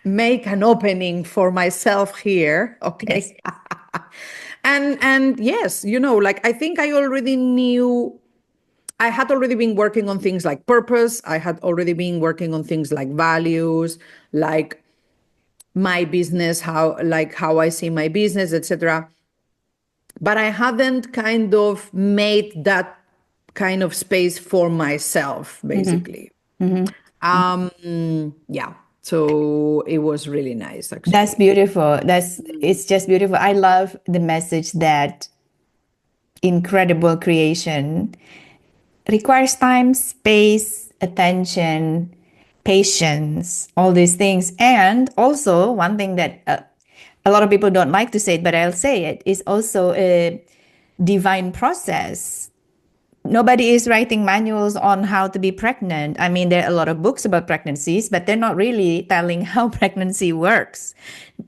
make an opening for myself here. Yes. Okay. And yes, like I think I already knew I had already been working on things like purpose. I had already been working on things like values, like my business, how I see my business, etc. But I hadn't kind of made that kind of space for myself, Hmm. basically. Hmm. Yeah. So it was really nice, That's actually. beautiful. It's just beautiful. I love the message that incredible creation requires time, space, attention, patience, all these things. And also, one thing that a lot of people don't like to say it, but I'll say it, is also a divine process. Nobody is writing manuals on how to be pregnant. I mean, there are a lot of books about pregnancies, but they're not really telling how pregnancy works.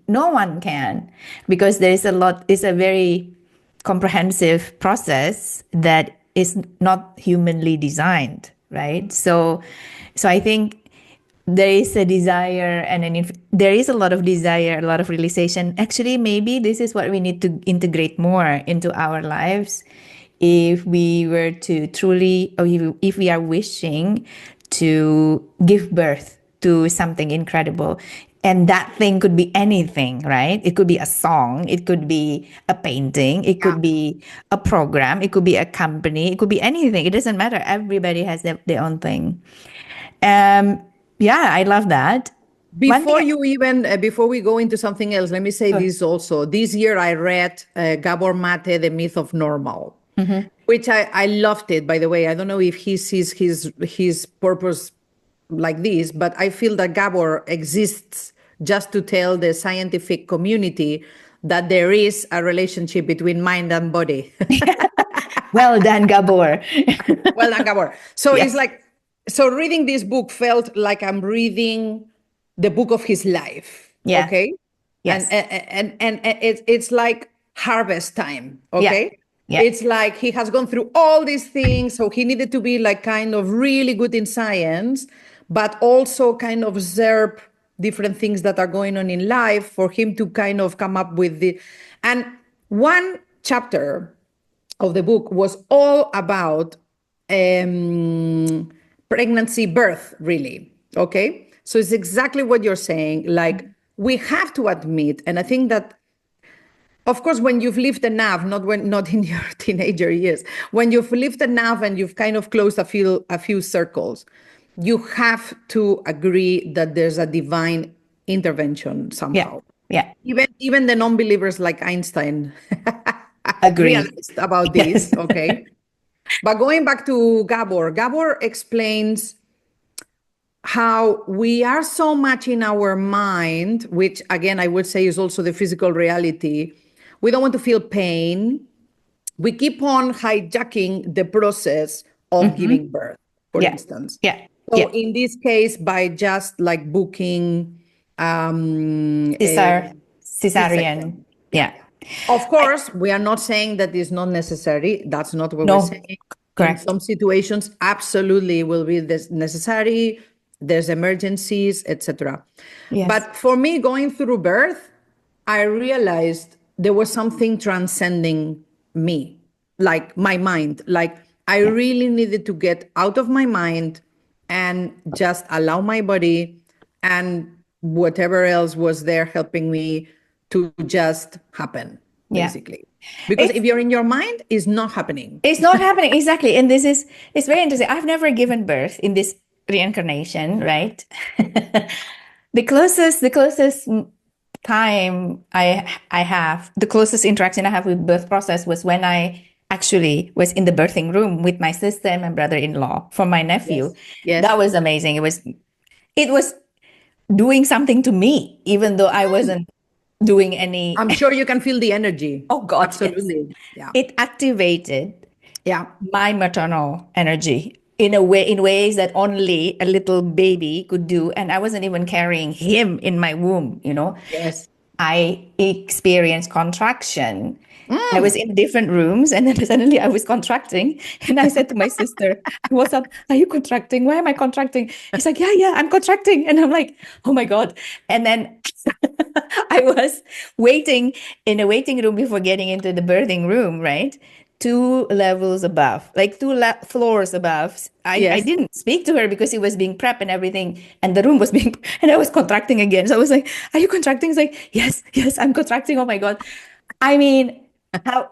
No one can, because it's a very comprehensive process that is not humanly designed, right? So I think there is a desire, and there is a lot of desire, a lot of realization. Actually, maybe this is what we need to integrate more into our lives if we were to truly, or if we are wishing to give birth to something incredible. And that thing could be anything, right? It could be a song, it could be a painting, it Yeah. could be a program, it could be a company, it could be anything. It doesn't matter. Everybody has their own thing. Um, Yeah, I love that. One thing. Before we go into something else, let me say Sure. this also. This year I read Gabor Mate, The Myth of Normal, which I loved it, by the way. I don't know if he sees his purpose like this, but I feel that Gabor exists just to tell the scientific community that there is a relationship between mind and body. Well done, Gabor. Well done, Gabor. So Yeah. it's like, so reading this book felt like I'm reading the book of his life. Yeah. Okay. And Yes. it's like harvest time. Yeah. Okay. Yeah. It's like he has gone through all these things. So he needed to be like kind of really good in science, but also kind of observe different things that are going on in life for him to kind of come up with and one chapter of the book was all about pregnancy, birth, really. Okay. So it's exactly what you're saying. Like, we have to admit, and I think that, of course, when you've lived enough, not in your teenager years, when you've lived enough and you've kind of closed a few circles, you have to agree that there's a divine intervention Yeah. somehow. Yeah. Even the non-believers like Einstein Agree. realized about Yes. this. Okay. But going back to Gabor, Gabor explains how we are so much in our mind, which again, I would say is also the physical reality. We don't want to feel pain. We keep on hijacking the process of Hmm. giving birth, for Yeah. instance. Yeah. So Yeah. in this case, by just like booking a Cesar, C-section. cesarean. Yeah. Yeah. Of I, course, we are not saying that it's not necessary. That's not what we're no, saying. In correct. some situations, absolutely will be this necessary. There's emergencies, etc. Yes. But for me, going through birth, I realized there was something transcending me, like my mind. Like I Yeah. really needed to get out of my mind and just allow my body and whatever else was there helping me to just happen, Yeah. basically. Because It's if you're in your mind, it's not happening. it's not happening exactly. And this is it's very interesting. I've never given birth in this reincarnation, right? The closest time I have, the closest interaction I have with birth process was when I actually was in the birthing room with my sister and my brother-in-law for my nephew. Yes. That Yes. was amazing. It was doing something to me, even though I wasn't doing any. I'm sure you can feel the energy. Oh God, yes. Absolutely. Yeah. It activated Yeah. my maternal energy in ways that only a little baby could do, and I wasn't even carrying him in my womb. Yes. I experienced contraction. I was Mm. in different rooms, and then suddenly I was contracting. And I said to my sister, "What's up? Are you contracting? Why am I contracting?" He's like, "Yeah, yeah, I'm contracting." And I'm like, "Oh my God." And then I was waiting in a waiting room before getting into the birthing room, right? Two levels above, like floors above. I Yes. didn't speak to her because it was being prepped and everything, and the room was being, and I was contracting again. So I was like, "Are you contracting?" It's like, "Yes, yes, I'm contracting." Oh my God. I mean, how,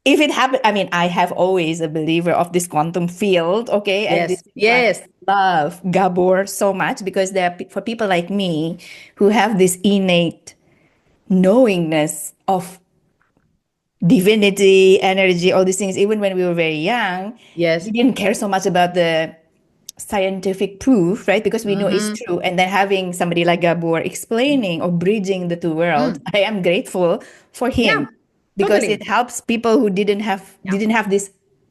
if it happened, I mean, I have always a believer of this quantum field, okay? And this Yes. is why Yes. I love Gabor so much, because there are, for people like me who have this innate knowingness of divinity, energy, all these things, even when we were very young, we Yes. didn't care so much about the scientific proof, right? Because we know it's Mm-hmm. true. And then having somebody like Gabor explaining or bridging the two worlds, Mm. I am grateful for Yeah. him because it Totally. helps people who Yeah. didn't have this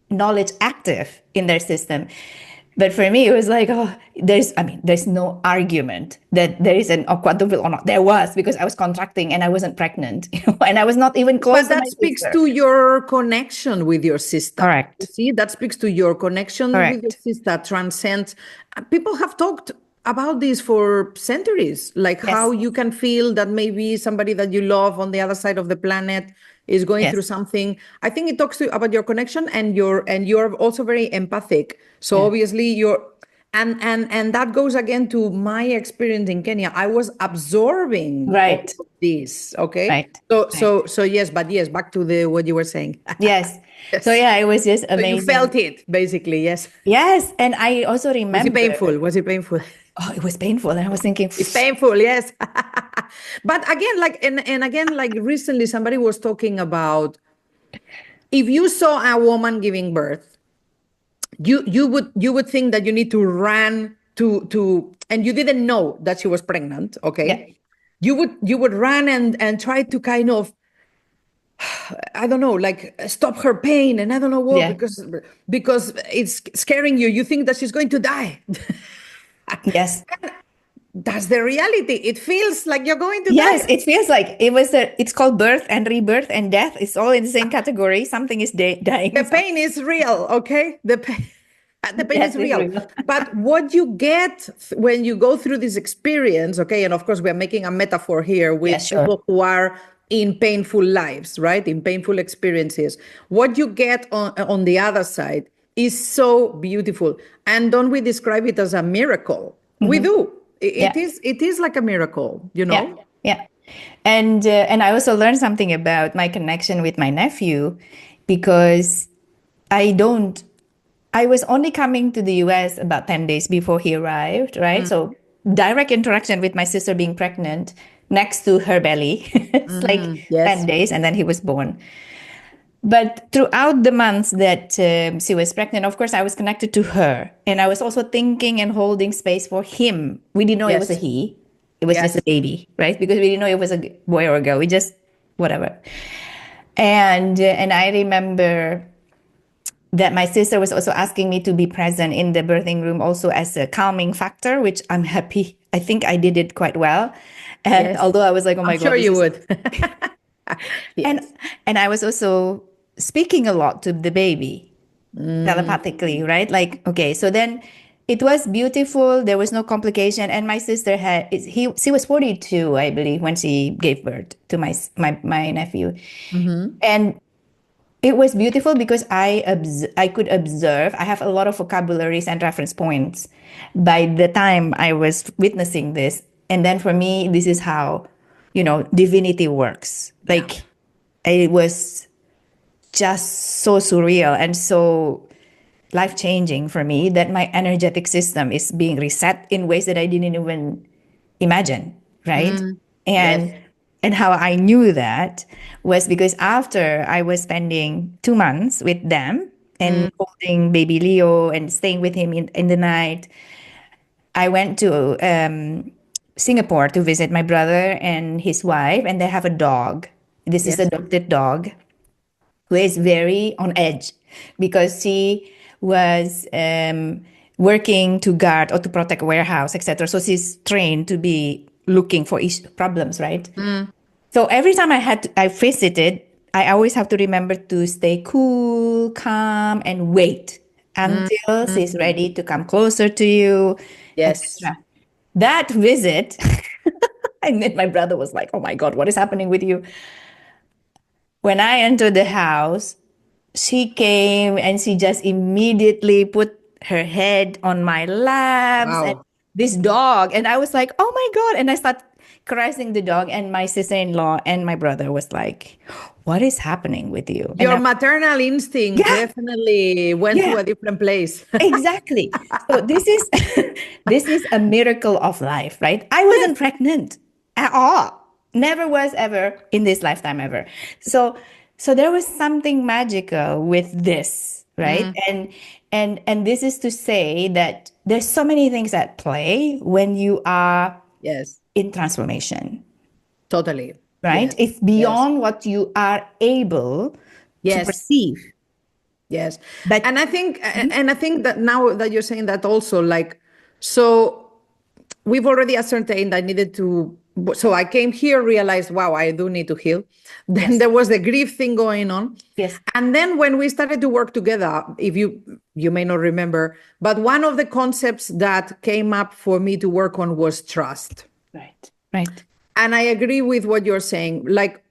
knowledge active in their system. But for me, it was like, oh, there's no argument that there is a quantum field or not. There was, because I was contracting and I wasn't pregnant, and I was not even close But to my that speaks sister. to your connection with your sister. You Correct. see, that speaks to your connection with your Correct. sister, transcends. People have talked about this for centuries, like how Yes. you can feel that maybe somebody that you love on the other side of the planet is going through Yes. something. I think it talks to about your connection, and you're also very empathic. So Yeah. obviously you're and that goes again to my experience in Kenya. I was absorbing all Right. of this. Okay. Right. So Right. so so yes, but yes, back to the what you were saying. Yes. So Yes. yeah, it was just So you amazing. felt it basically, yes. Yes, and I also Was it remember. painful? Was it painful? Oh, it was painful. And I was thinking, It's painful, yes. But again, like and again, like recently somebody was talking about if you saw a woman giving birth, you would think that you need to run to and you didn't know that she was pregnant, yeah, okay? You would run and try to kind of, I don't know, like stop her pain, and I don't know what, yeah, because it's scaring you. You think that she's going to die. yes. That's the reality. It feels like you're going to Yes, die. it feels like it's called birth and rebirth and death. It's all in the same category. Something is dying. The pain is real, okay? The pain Death is is real. real. But what you get when you go through this experience, okay, and of course we're making a metaphor here Yeah, with sure. people who are in painful lives, right? In painful experiences. What you get on the other side is so beautiful. And don't we describe it as a miracle? We Hmm. do. Yeah, It is like a miracle, you yeah, know? yeah. And I also learned something about my connection with my nephew because I don't. I was only coming to the US about 10 days before he arrived, right? So direct interaction with my sister being pregnant next to her belly. It's like 10 Yes. days and then he was born. But throughout the months that she was pregnant, of course, I was connected to her. And I was also thinking and holding space for him. We didn't know it was a Yes. he, it was just a Yes. baby, right? Because we didn't know it was a boy or a girl. We just, whatever. And I remember that my sister was also asking me to be present in the birthing room also as a calming factor, which I'm happy. I think I did it quite well. And Yes. although I was like, oh I'm my God, sure this you is would. and Yes. and I was also speaking a lot to the baby telepathically, right? Like, okay, so then it was beautiful. There was no complication, and my sister she was 42, I believe, when she gave birth to my nephew, and it was beautiful because I could observe. I have a lot of vocabularies and reference points by the time I was witnessing this, and then for me, this is how divinity works. Yeah. Like it was just so surreal and so life changing for me that my energetic system is being reset in ways that I didn't even imagine, right? Yes. And and how I knew that was because after I was spending 2 months with them and holding baby Leo and staying with him in the night, I went to Singapore to visit my brother and his wife, and they have a dog. This is Yes. adopted dog who is very on edge because she was working to guard or to protect a warehouse, etc. So she's trained to be looking for problems, right? So every time I visited, I always have to remember to stay cool, calm, and wait until she's ready to come closer to you, Yes. etc. That visit, and then my brother was like, "Oh my God, what is happening with you?" When I entered the house, she came and she just immediately put her head on my laps and Wow. this dog. And I was like, oh my God. And I started caressing the dog. And my sister in law and my brother was like, what is happening with you? And Your maternal instinct yeah, definitely went to yeah, a different place. exactly. So this is this is a miracle of life, right? I wasn't pregnant at all. Never was ever in this lifetime ever. So there was something magical with this, right? And this is to say that there's so many things at play when you are Yes. in transformation, Totally. right? Yes. It's Yes. beyond what you are able to Yes. perceive. Yes. But And I think that now that you're saying that also, like, so we've already ascertained I needed to. So I came here, realized, wow, I do need to heal. Then yes, there was the grief thing going on. yes, And then when we started to work together, if you may not remember, but one of the concepts that came up for me to work on was trust. right, right. And I agree with what you're saying. Like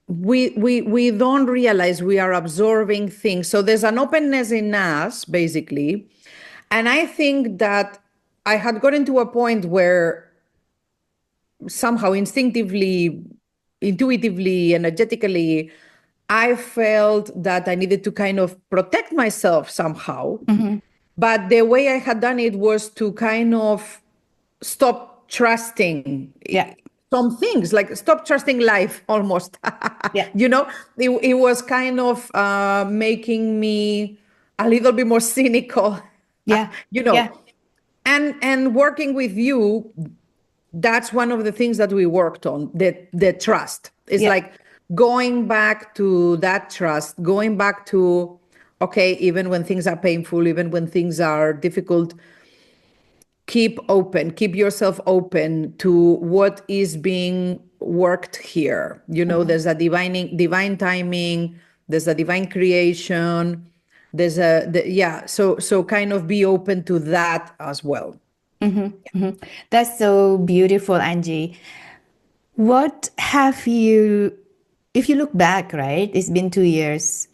we don't realize we are absorbing things. So there's an openness in us, basically. And I think that I had gotten to a point where somehow instinctively, intuitively, energetically, I felt that I needed to kind of protect myself somehow. Mhm. But the way I had done it was to kind of stop trusting Yeah. some things, like stop trusting life almost. Yeah. It was kind of making me a little bit more cynical, Yeah. you know. Yeah. And working with you, that's one of the things that we worked on, the trust. It's Yeah. like going back to that trust, going back to, okay, even when things are painful, even when things are difficult, keep yourself open to what is being worked here. Mhm. There's a divine timing, there's a divine creation, yeah, so kind of be open to that as well. That's so beautiful, Angie. What have you, if you look back, right? It's been 2 years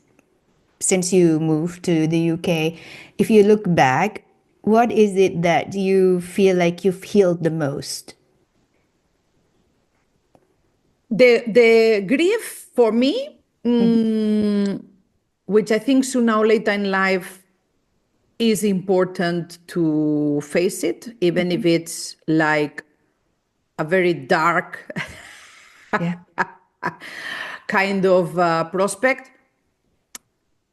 since you moved to the UK. If you look back, what is it that you feel like you've healed the most? The grief for me, which I think sooner or later in life is important to face it, even if it's like a very dark Yeah. kind of prospect.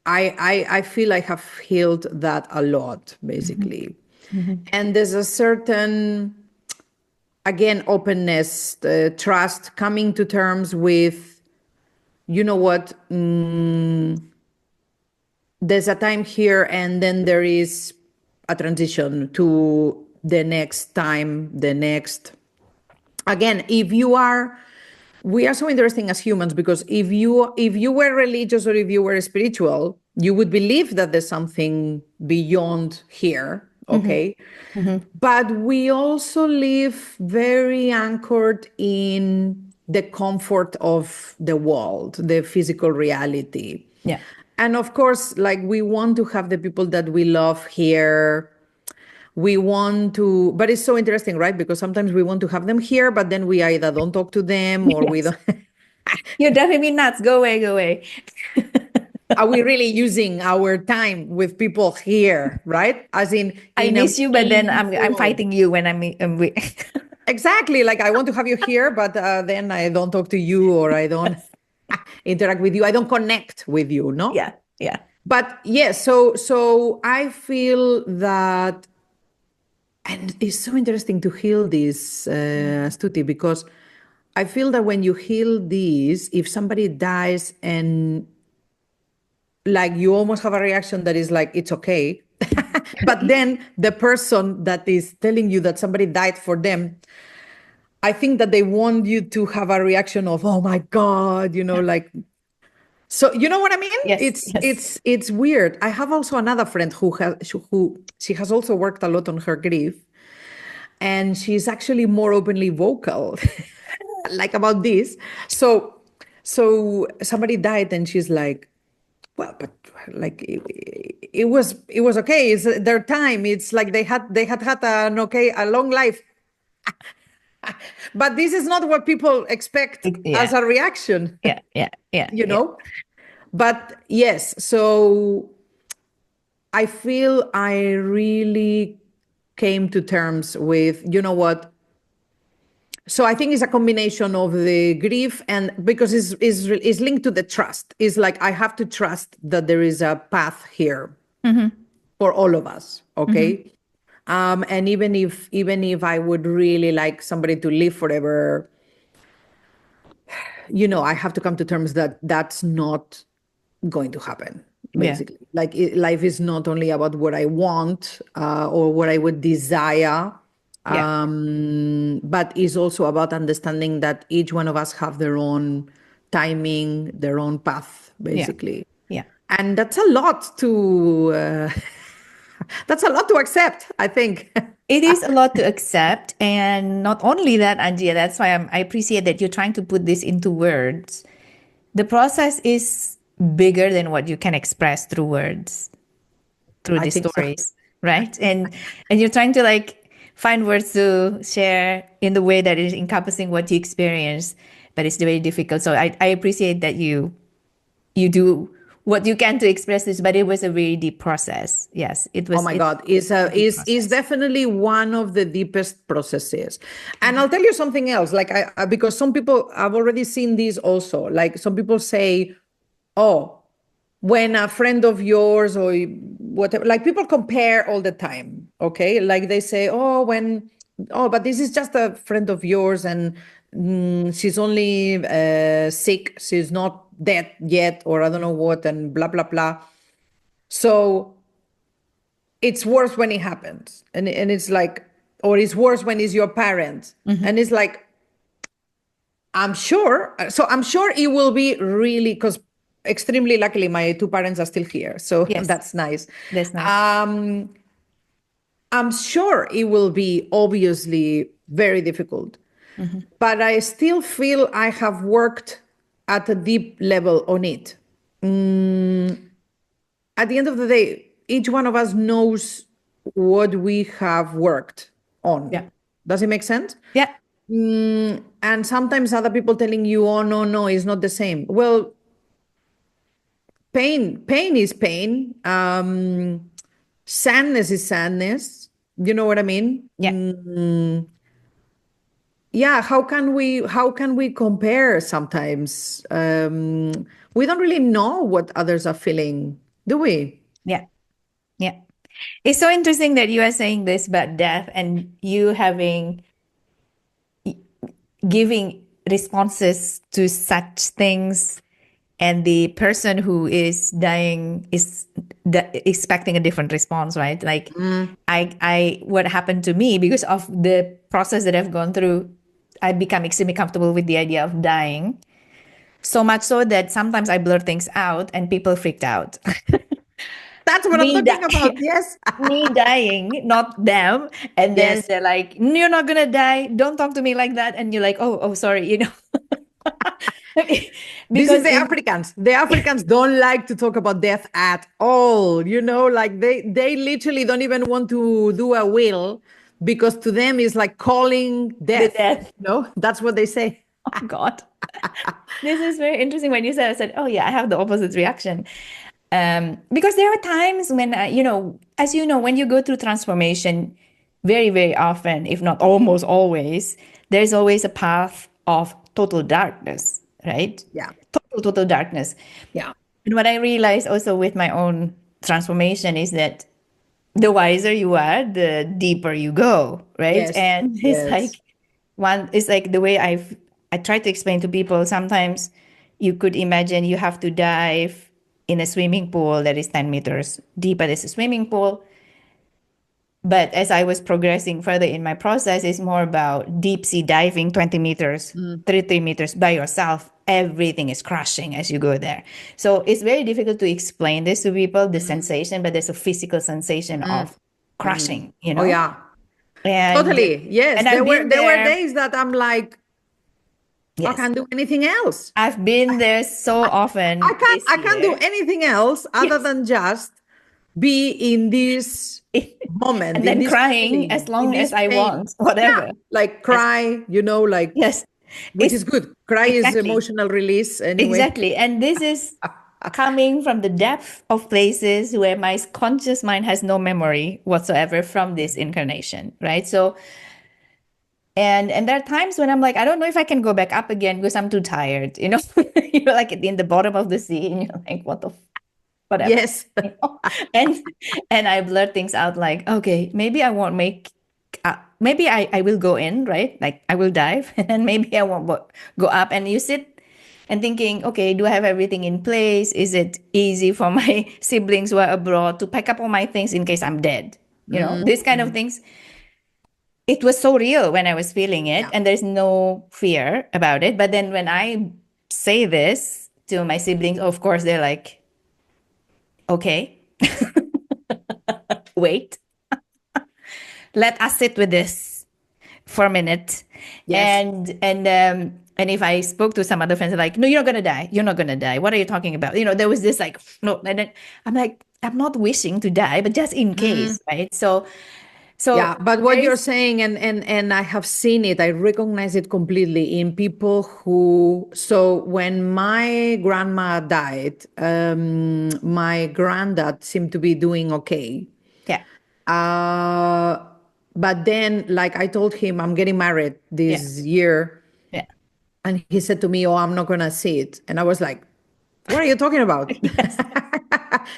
I feel I have healed that a lot, basically. And there's a certain, again, openness, trust, coming to terms with, you know what, there's a time here and then there is a transition to the next time, the next. Again, if you are, we are so interesting as humans, because if you were religious or if you were spiritual, you would believe that there's something beyond here, okay? But we also live very anchored in the comfort of the world, the physical reality. Yeah. And of course, like, we want to have the people that we love here. We want to, but it's so interesting, right? Because sometimes we want to have them here, but then we either don't talk to them or we Yes. don't. You're driving me nuts. Go away, go away. Are we really using our time with people here, right? As I in a miss you, but then I'm meaningful. fighting you when I'm with. Exactly. Like, I want to have you here, but then I don't talk to you, or I don't interact with you. I don't connect with you, no? Yeah. Yeah. But yes, so I feel that, and it's so interesting to heal this, Astuti, because I feel that when you heal this, if somebody dies and, like, you almost have a reaction that is like, it's okay. But then the person that is telling you that somebody died for them, I think that they want you to have a reaction of, oh my God, like, so you know what I mean? Yes. It's Yes. it's it's weird. I have also another friend who she has also worked a lot on her grief, and she's actually more openly vocal, like, about this. So somebody died, and she's like, well, but, like, it was okay. It's their time. It's like they had a long life. But this is not what people expect as Yeah. a reaction, Yeah. Yeah. Yeah. you Yeah. know. But yes, so I feel I really came to terms with, you know what? So I think it's a combination of the grief, and because it's linked to the trust. It's like, I have to trust that there is a path here for all of us, okay? And even if I would really like somebody to live forever, I have to come to terms that that's not going to happen, Yeah. basically. Like, life is not only about what I want, or what I would desire, Yeah. but is also about understanding that each one of us have their own timing, their own path, Yeah. basically. Yeah. And that's a lot to that's a lot to accept, I think. It is a lot to accept. And not only that, Angia, that's why I appreciate that you're trying to put this into words. The process is bigger than what you can express through words, through I these think so. stories, right? And you're trying to like find words to share in the way that is encompassing what you experience, but it's very difficult. So I appreciate that you do what you can to express this, but it was a very deep process. Yes, it Oh was. my It's God, is a deep is process. definitely one of the deepest processes. And I'll tell you something else, like because some people, I've already seen this also. Like some people say, "Oh, when a friend of yours or whatever," like people compare all the time. Okay, like they say, "Oh, but this is just a friend of yours, and she's only sick. She's not dead yet, or I don't know what, and blah blah blah." So it's worse when it happens, and it's like, or it's worse when it's your parent, Mhm. and it's like, I'm sure it will be really, because extremely luckily my two parents are still here, so Yes, that's nice. that's nice. um I'm sure it will be obviously very difficult, Mhm. but I still feel I have worked at a deep level on it. At the end of the day, each one of us knows what we have worked on. Yeah, Does it make sense? yeah, And sometimes other people telling you, "Oh no, no, it's not the same." Well, pain is pain. Sadness is sadness. You know what I mean? yeah, Yeah. How can we compare sometimes? We don't really know what others are feeling, do we? yeah, yeah. It's so interesting that you are saying this about death and you having giving responses to such things, and the person who is dying is expecting a different response, right? Like what happened to me because of the process that I've gone through, I become extremely comfortable with the idea of dying. So much so that sometimes I blur things out and people freaked out. That's what I'm me talking about. di- Yes. Me dying, not them. And then Yes. they're like, "You're not gonna die. Don't talk to me like that." And you're like, "Oh, sorry," This is because the in Africans. The Africans don't like to talk about death at all. Like they literally don't even want to do a will, because to them it's like calling the death. death. That's what they say. Oh God. This is very interesting when you said, I said, "Oh yeah, I have the opposite reaction." Because there are times when, as you know, when you go through transformation, very, very often, if not almost always, there's always a path of total darkness, right? Yeah. Total darkness. Yeah. And what I realized also with my own transformation is that the wiser you are, the deeper you go, right? Yes. And Yes. it's like the way I try to explain to people. Sometimes you could imagine you have to dive in a swimming pool that is 10 meters deep, but it's a swimming pool. But as I was progressing further in my process, it's more about deep sea diving, 20 meters, 30 meters by yourself. Everything is crushing as you go there. So it's very difficult to explain this to people, the sensation, but there's a physical sensation of crushing, Oh yeah. And Totally. Yes. I've There were been there were there. days that I'm like, I Yes. can't do anything else. I've been there so I often can't this I can't do year. anything else other Yes. than just be in this moment, And in then this crying as feeling, in long as this I pain. want, Yeah, whatever. like Yes. cry, like, Yes. which It's is good. Cry is exactly. emotional release anyway. Exactly. And this is coming from the depth of places where my conscious mind has no memory whatsoever from this incarnation, right? So, and there are times when I'm like, I don't know if I can go back up again because I'm too tired, You're like in the bottom of the sea and you're like, whatever. Yes. You know? And I blur things out like, okay, maybe I won't maybe I will go in, right? Like I will dive and then maybe I won't go up. And you sit and thinking, okay, do I have everything in place? Is it easy for my siblings who are abroad to pack up all my things in case I'm dead? This kind of things. It was so real when I was feeling it, Yeah. and there's no fear about it. But then when I say this to my siblings, of course, they're like, okay, wait, let us sit with this for a minute. Yes. And if I spoke to some other friends, they're like, no, you're not gonna die. You're not gonna die. What are you talking about? There was this like, no, and then I'm like, I'm not wishing to die, but just in case, right? So So Yeah, but what there you're is, saying, and I have seen it, I recognize it completely in people who. So when my grandma died, my granddad seemed to be doing okay. yeah, Uh, but then, like I told him, I'm getting married yeah, this year, yeah. and he said to me, "Oh, I'm not gonna see it," and I was like, "What are you talking about?" Yes,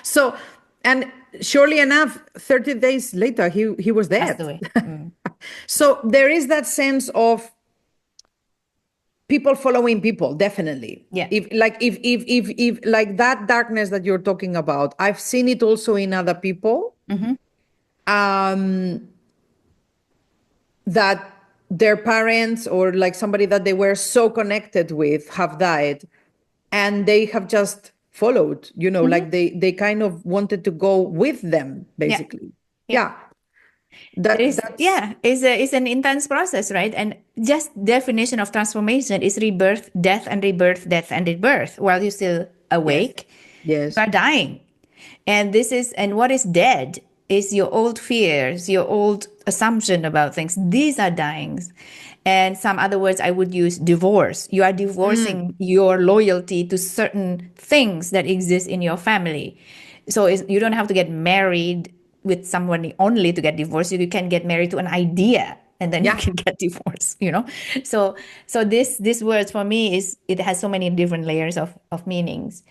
So, and surely enough, 30 days later, he was passed dead. away. Mm. So there is that sense of people following people, definitely. Yeah. If like that darkness that you're talking about, I've seen it also in other people, Hmm. um, that their parents or like somebody that they were so connected with have died, and they have just followed, Hmm. like they kind of wanted to go with them, Yeah, basically. yeah. Yeah, It is, that's yeah, it's an intense process, right? And just definition of transformation is rebirth, death, and rebirth, death, and rebirth. While you're still yes, awake, you yes. are dying. And this is, and what is dead is your old fears, your old assumption about things. These are dying. And some other words I would use divorce. You are Mm, divorcing your loyalty to certain things that exist in your family. So you don't have to get married with someone only to get divorced. You can get married to an idea and then you yeah. can get divorced. So this words for me is it has so many different layers of meanings.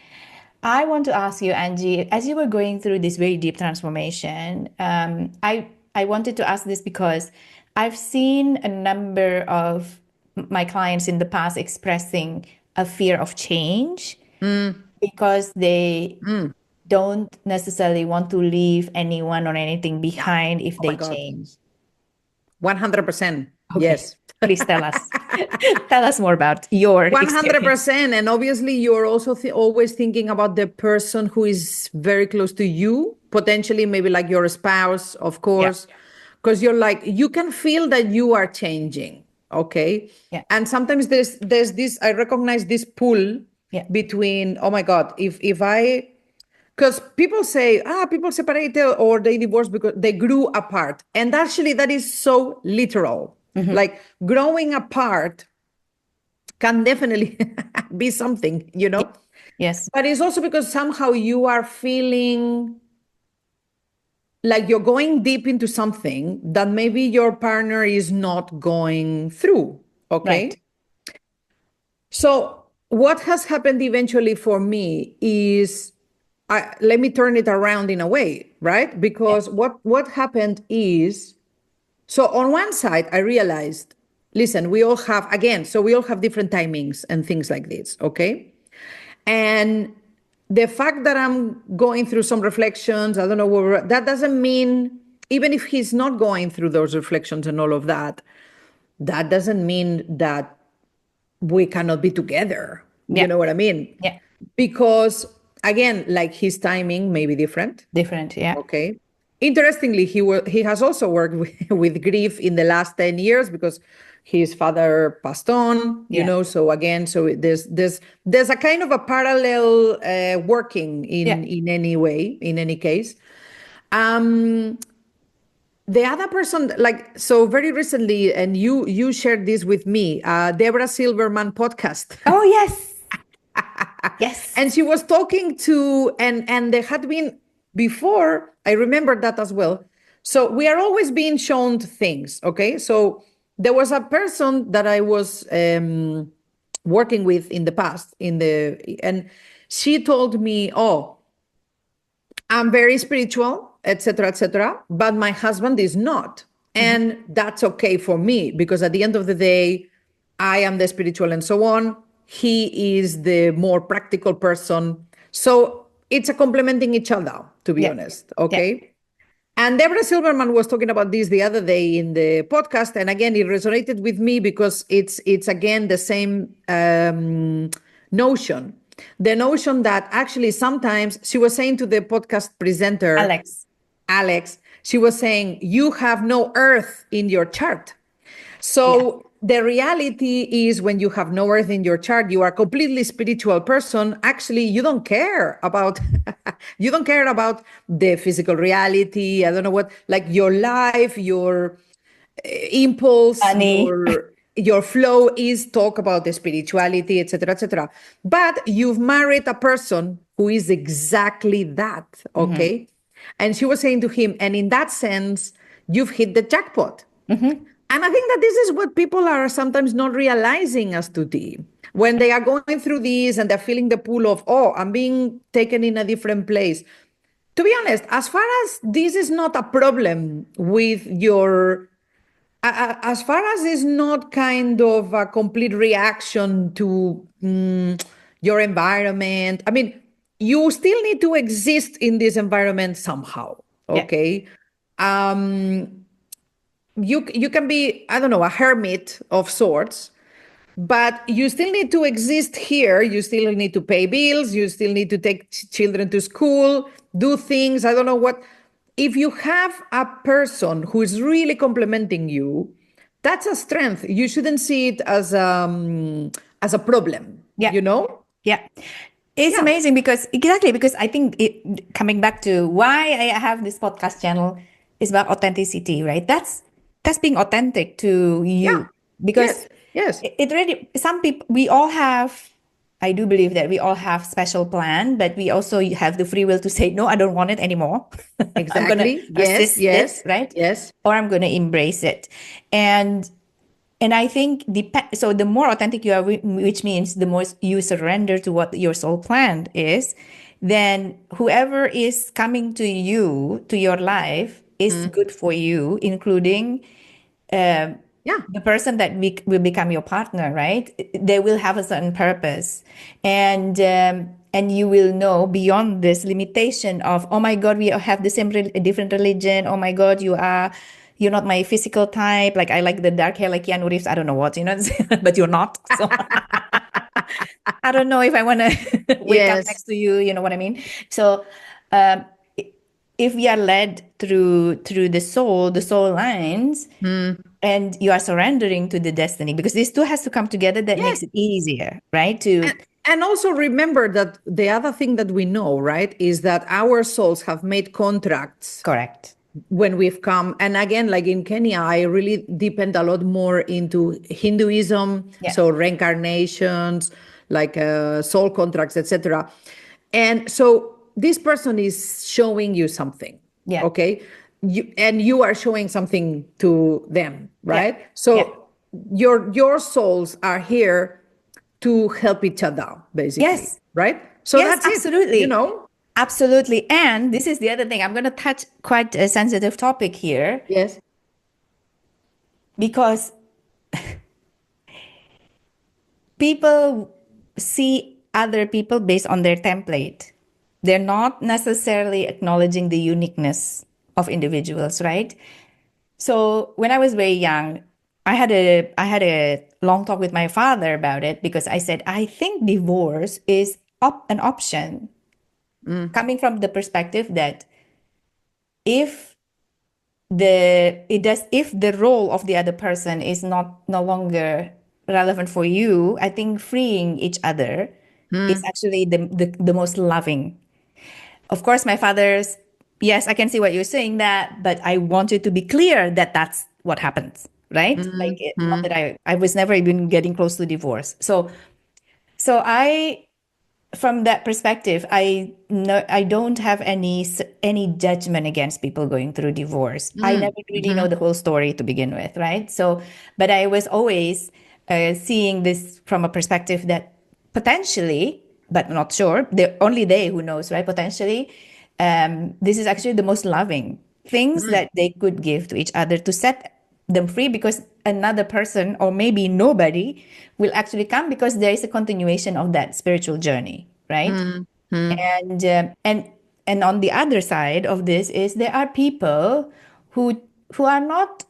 I want to ask you, Angie, as you were going through this very deep transformation, I wanted to ask this because I've seen a number of my clients in the past expressing a fear of change Mm, because they mm. don't necessarily want to leave anyone or anything behind if Oh my they God. change. 100%. Okay, Yes. please tell us. Tell us more about your experience. 100%. And obviously, you're also always thinking about the person who is very close to you, potentially, maybe like your spouse, of Yeah, course, because you're like, you can feel that you are changing. Okay. yeah, And sometimes there's this, I recognize this pull yeah, between, oh my God, if I, because people say, people separated or they divorced because they grew apart. And actually, that is so literal. hmm, Like growing apart can definitely be something, yeah, yes, but it's also because somehow you are feeling like you're going deep into something that maybe your partner is not going through. right. Okay. So, what has happened eventually for me is, let me turn it around in a way, right? Yeah, Because what happened is, so on one side, I realized, listen, we all have, again, so we all have different timings and things like this, okay? And the fact that I'm going through some reflections, I don't know, that doesn't mean, even if he's not going through those reflections and all of that, that doesn't mean that we cannot be together. You yeah, know what I mean? yeah. Because again, like his timing may be different. Different, yeah. Okay. Interestingly, he has also worked with grief in the last 10 years because his father passed on, Yeah. so again, so there's a kind of a parallel working Yeah. in any way, in any case. Um, the other person, like, so very recently, and you shared this with me, Deborah Silverman podcast. Oh, yes. Yes. And she was talking to, and there had been before, I remember that as well. So we are always being shown things. Okay. So there was a person that I was working with in the past, and she told me, oh, I'm very spiritual, etc., etc., but my husband is not. Hmm. And that's okay for me because at the end of the day, I am the spiritual and so on. He is the more practical person. So it's a complementing each other, to be Yeah. honest. Yeah. Okay. And Deborah Silverman was talking about this the other day in the podcast, and again, it resonated with me because it's again the same notion. The notion that actually sometimes she was saying to the podcast presenter, Alex. Alex, she was saying, you have no earth in your chart. Yeah. So the reality is when you have no earth in your chart, you are a completely spiritual person. Actually, you don't care about you don't care about the physical reality. I don't know what, like your life, your impulse, Honey. your flow is talk about the spirituality, etc., etc. But you've married a person who is exactly that, Mm-hmm. okay? And she was saying to him, and in that sense, you've hit the jackpot. Mm-hmm. And I think that this is what people are sometimes not realizing, as to the when they are going through this and they're feeling the pull of, oh, I'm being taken in a different place. To be honest, as far as this is not a problem with your, as far as it's not kind of a complete reaction to your environment, I mean, you still need to exist in this environment somehow, Yeah. okay? Um, you can be, I don't know, a hermit of sorts, but you still need to exist here. You still need to pay bills. You still need to take children to school, do things. I don't know what. If you have a person who is really complementing you, that's a strength. You shouldn't see it as a problem. Yeah. You know? Yeah. It's Yeah. amazing because exactly because I think coming back to why I have this podcast channel is about authenticity, right? That's being authentic to Yeah. you because Yes. Yes. it really some people we all have I do believe that we all have special plan, but we also have the free will to say no, I don't want it anymore. I'm gonna Exactly. Yes. resist it, Yes. right? Yes. Or I'm gonna embrace it. And and I think so the more authentic you are, which means the more you surrender to what your soul plan is, then whoever is coming to you, to your life, is Mm. good for you, including um, Yeah. the person that will become your partner, right? They will have a certain purpose, and you will know beyond this limitation of, oh my God, we have the same different religion. Oh my God, you're not my physical type. Like I like the dark hair, like Keanu Reeves. I don't know what, but you're not. So I don't know if I want to wake up Yes. next to you. You know what I mean? So um, if we are led through the soul lines, Mm. and you are surrendering to the destiny because these two has to come together, that Yes. makes it easier, right? To And also remember that the other thing that we know, right, is that our souls have made contracts correct. when we've come. And again, like in Kenya, I really deepened a lot more into Hinduism, Yeah. so reincarnations, like soul contracts, etc. And so this person is showing you something, Yeah. okay? And you are showing something to them, Yeah. right? Yeah. So your souls are here to help each other, basically, Yes. right? So Yes, that's it, you absolutely. know? Absolutely. And this is the other thing. I'm going to touch quite a sensitive topic here Yes. because people see other people based on their template. They're not necessarily acknowledging the uniqueness of individuals, right? So when I was very young, I had a long talk with my father about it because I said I think divorce is an option, Mm, coming from the perspective that if if the role of the other person is no longer relevant for you, I think freeing each other is mm, actually the most loving. Of course, my father's, yes, I can see what you're saying that, but I want you to be clear that that's what happens, right? Like, mm, not mm, that I was never even getting close to divorce. So from that perspective, I don't have any judgment against people going through divorce. I mm, never really know mhm, the whole story to begin with, right? So, but I was always seeing this from a perspective that potentially, but not sure, only they who knows, right? Potentially, this is actually the most loving things mm, that they could give to each other to set them free, because another person or maybe nobody will actually come, because there is a continuation of that spiritual journey, right? mm, mm, And and on the other side of this is there are people who are not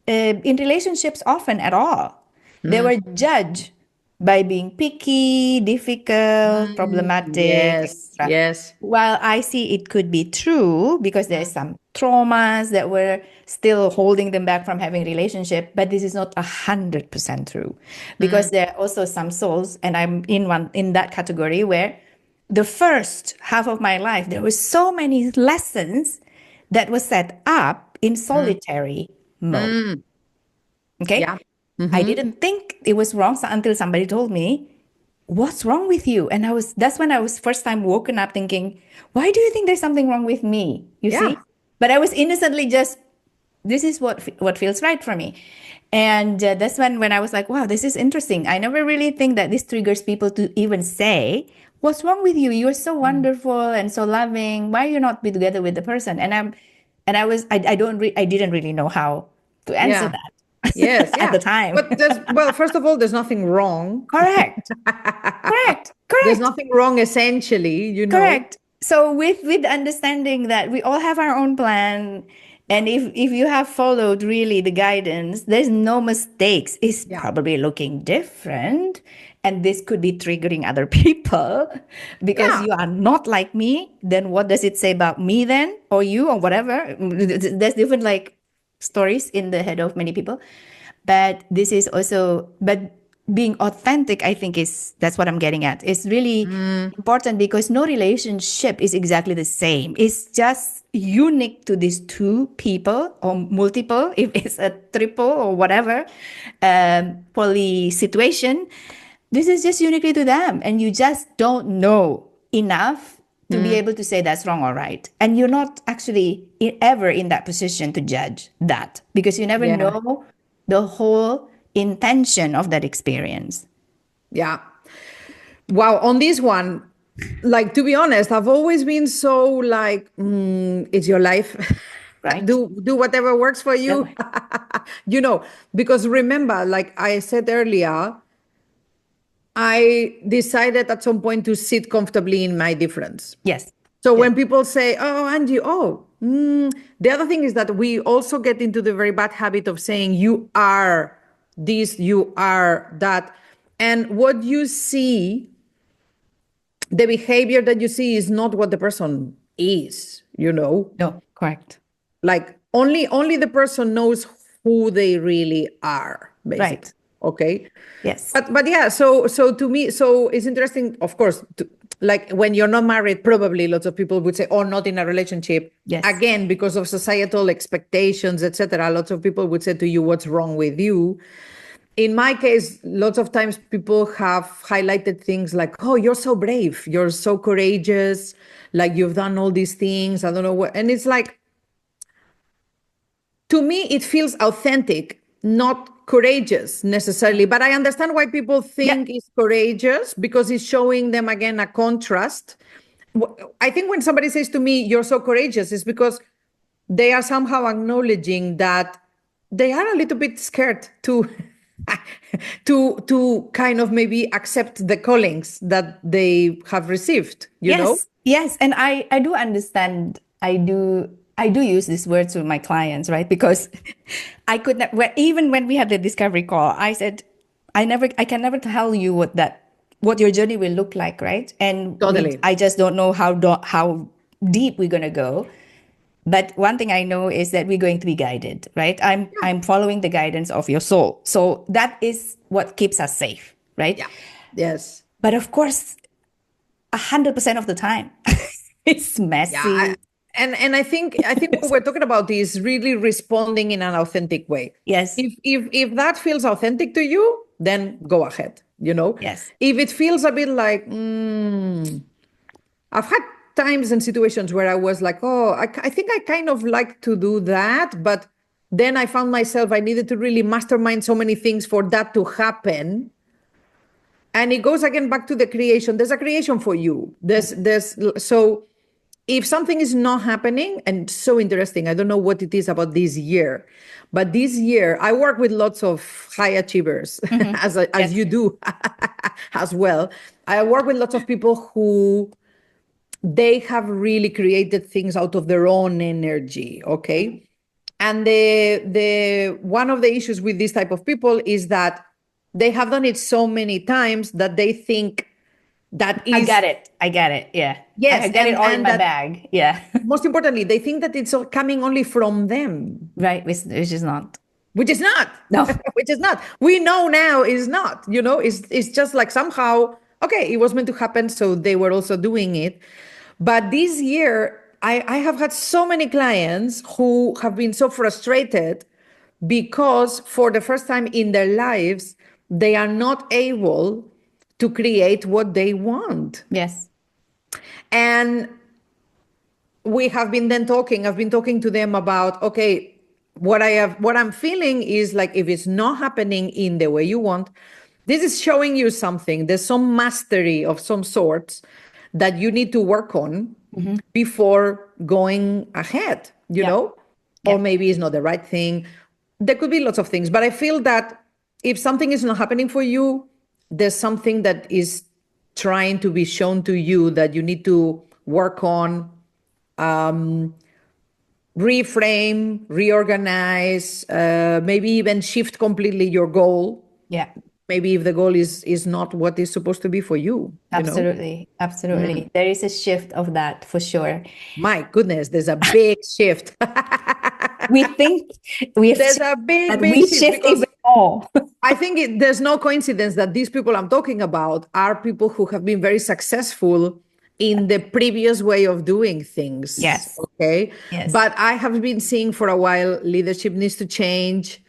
in relationships often at all. They were judged by being picky, difficult, problematic, Yes, etc. yes. While I see it could be true because there's some traumas that were still holding them back from having relationship, but this is not 100% true because there are also some souls, and I'm in that category where the first half of my life there were so many lessons that was set up in solitary mode. Mm, Okay. yeah. I Mm-hmm. didn't think it was wrong until somebody told me, "What's wrong with you?" And that's when I was first time woken up thinking, "Why do you think there's something wrong with me?" You Yeah. see? But I was innocently just, this is what feels right for me. And that's when I was like, wow, this is interesting. I never really think that this triggers people to even say, "What's wrong with you? You're so wonderful and so loving. Why are you not be together with the person?" I didn't really know how to answer Yeah. that Yes. at Yeah. the time. But well, first of all, there's nothing wrong. Correct. Correct. There's Correct. nothing wrong essentially, Correct. So with the understanding that we all have our own plan, and if you have followed really the guidance, there's no mistakes. It's Yeah. probably looking different, and this could be triggering other people because Yeah. you are not like me. Then what does it say about me then, or you, or whatever? There's different like stories in the head of many people. But this is also, but being authentic, I think is that's what I'm getting at. It's really important because no relationship is exactly the same. It's just unique to these two people or multiple, if it's a triple or whatever poly situation. This is just uniquely to them, and you just don't know enough to be able to say that's wrong or right. And you're not actually ever in that position to judge that because you never Yeah. know the whole intention of that experience, Yeah. Wow. On this one, like to be honest, I've always been so like, it's your life. right? Do whatever works for That you. way. Because remember, like I said earlier, I decided at some point to sit comfortably in my difference. Yes. So Yes. when people say, "Oh, Angie," the other thing is that we also get into the very bad habit of saying, "You are this, you are that," and what you see, the behavior that you see, is not what the person is. No, correct. Like only the person knows who they really are, basically. Right. Okay. Yes. But yeah, so to me, so it's interesting, of course, like when you're not married, probably lots of people would say, "Oh, not in a relationship." Yes. Again, because of societal expectations, etc. Lots of people would say to you, "What's wrong with you?" In my case, lots of times people have highlighted things like, "Oh, you're so brave, you're so courageous, like you've done all these things." I don't know what, and it's like, to me it feels authentic, not courageous necessarily, but I understand why people Yeah. think it's courageous because it's showing them again a contrast. I think when somebody says to me, "You're so courageous," it's because they are somehow acknowledging that they are a little bit scared to to kind of maybe accept the callings that they have received. Yes, yes, and I do understand. I do use this word to my clients, right? Because I could not, even when we had the discovery call, I said I can never tell you what your journey will look like, right? And Totally. I just don't know how deep we're gonna go. But one thing I know is that we're going to be guided, right? Yeah. I'm following the guidance of your soul, so that is what keeps us safe, right? Yeah. Yes. But of course, 100% of the time. It's Yeah, messy. and I think what we're talking about is really responding in an authentic way. Yes, If that feels authentic to you, then go ahead. yes, If it feels a bit like, I've had times and situations where I was like, "Oh, I think I kind of like to do that," but then I found myself I needed to really mastermind so many things for that to happen. And it goes again back to the creation. There's a creation for you. So if something is not happening, and so interesting, I don't know what it is about this year, but this year I work with lots of high achievers, hmm, as yes, you do as well. I work with lots of people who they have really created things out of their own energy. Okay. And the one of the issues with this type of people is that they have done it so many times that they think that I is, got it. I got it. Yeah. I yes, got it all in and my that bag. Yeah. most importantly, they think that it's all coming only from them, Right. Which is not. which is not, No. which is not. We know now is not, it's just like somehow, okay, it was meant to happen, so they were also doing it. But this year, I have had so many clients who have been so frustrated because for the first time in their lives, they are not able to create what they want. Yes. And we have been then talking, I've been talking to them about, okay, what I'm feeling is like, if it's not happening in the way you want, this is showing you something. There's some mastery of some sorts that you need to work on Mm-hmm. before going ahead, Yeah. or Yeah. maybe it's not the right thing. There could be lots of things, but I feel that if something is not happening for you, there's something that is trying to be shown to you that you need to work on, reframe, reorganize, maybe even shift completely your goal. Yeah. Maybe if the goal is not what is supposed to be for you. Absolutely. Absolutely. There is a shift of that for sure. My goodness, there's a big shift. We think we have There's shifted, a big, but big we shift shift because even more. I think there's no coincidence that these people I'm talking about are people who have been very successful in the previous way of doing things. Yes. Okay. Yes. But I have been seeing for a while leadership needs to change.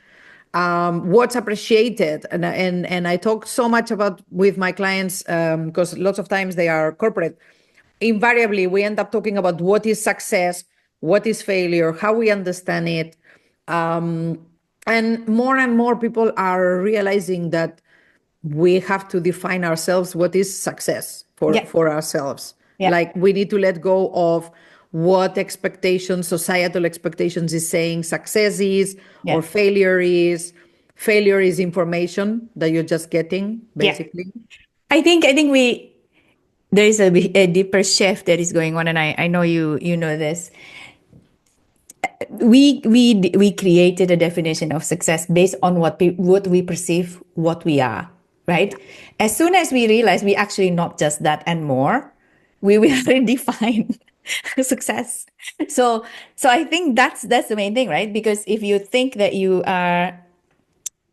What's appreciated. And I talk so much about with my clients because lots of times they are corporate. Invariably, we end up talking about what is success, what is failure, how we understand it. And more people are realizing that we have to define ourselves what is success Yeah. for ourselves. Yeah. Like we need to let go of what expectations, societal expectations is saying success is or Yeah. failure is. Failure is information that you're just getting, Yeah. basically. I think there is a deeper shift that is going on, and I know you know this. We created a definition of success based on what we perceive what we are, right? As soon as we realize we actually not just that and more, we will redefine success. So I think that's the main thing, right? Because if you think that you are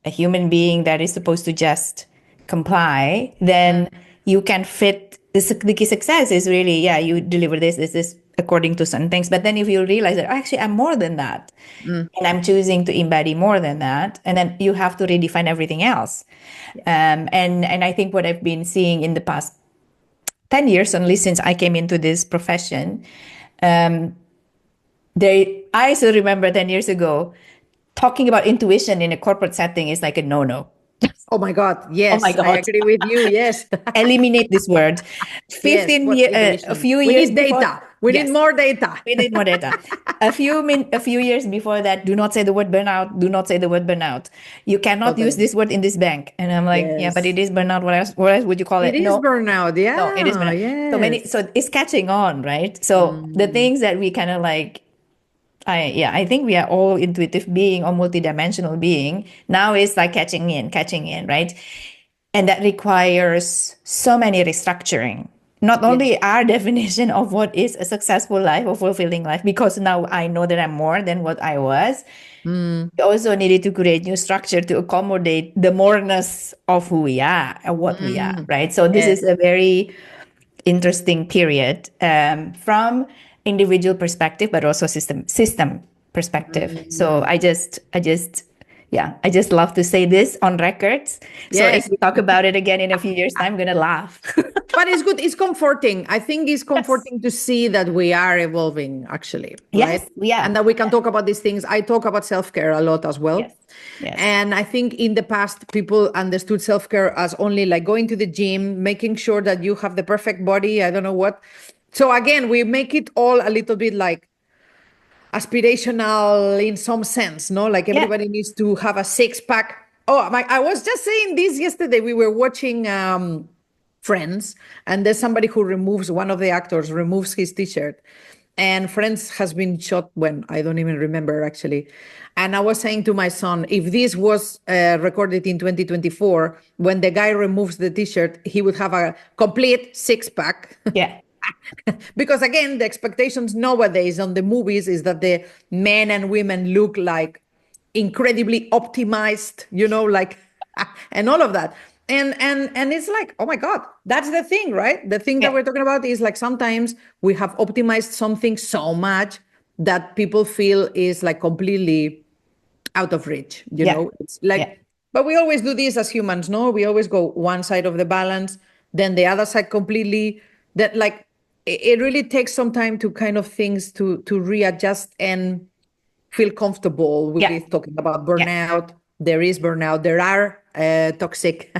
a human being that is supposed to just comply, then you can fit the key success is really, yeah, you deliver this according to certain things. But then if you realize that actually I'm more than that, and I'm choosing to embody more than that, and then you have to redefine everything else. And I think what I've been seeing in the past 10 years, only since I came into this profession, I still remember 10 years ago, talking about intuition in a corporate setting is like a no-no. Oh my God. Oh my Yes, I God. agree with you. Yes. Eliminate this word. Yes. What A intuition? few We years need before, data. We need yes, more data. we need more data. A few years before that, do not say the word burnout. Do not say the word burnout. You cannot use Totally. this word in this bank. And I'm like, yeah, but it Yes. is burnout. What else? What else would you call It it? is No, burnout. no, it is Yeah. burnout. Yes. So it's catching on, right? So the things that we kind of like, I think we are all intuitive being or multidimensional being. Now it's like catching in, right? And that requires so many restructuring. Not Yes. only our definition of what is a successful life or fulfilling life, because now I know that I'm more than what I was. We also needed to create new structure to accommodate the moreness of who we are and what we are, right? So this Yes. is a very interesting period from individual perspective, but also system perspective. So I just love to say this on records. So if Yes. we talk about it again in a few years' time, I'm gonna laugh. But it's good. It's comforting. I think it's Yes, comforting to see that we are evolving, actually, right? yes, we are. And that we can talk about these things. I talk about self care a lot as well. Yes, yes, And I think in the past, people understood self care as only like going to the gym, making sure that you have the perfect body. I don't know what. So again, we make it all a little bit like aspirational in some sense, no? Like yeah. everybody needs to have a six pack. Oh, I was just saying this yesterday. We were watching Friends, and there's somebody who removes one of the actors removes his t-shirt, And Friends has been shot when I don't even remember actually. And I was saying to my son, if this was recorded in 2024, when the guy removes the t-shirt, he would have a complete six pack. Yeah. Because again, the expectations nowadays on the movies is that the men and women look like incredibly optimized, like and all of that. And it's like, oh my God, that's the thing, right? The thing that Yeah. we're talking about is like sometimes we have optimized something so much that people feel is like completely out of reach. Yeah. It's Yeah. like, but we always do this as humans, no? We always go one side of the balance, then the other side completely. That like it really takes some time to kind of things to readjust and feel comfortable Yeah. with talking about Yeah. burnout. There is burnout. There are toxic,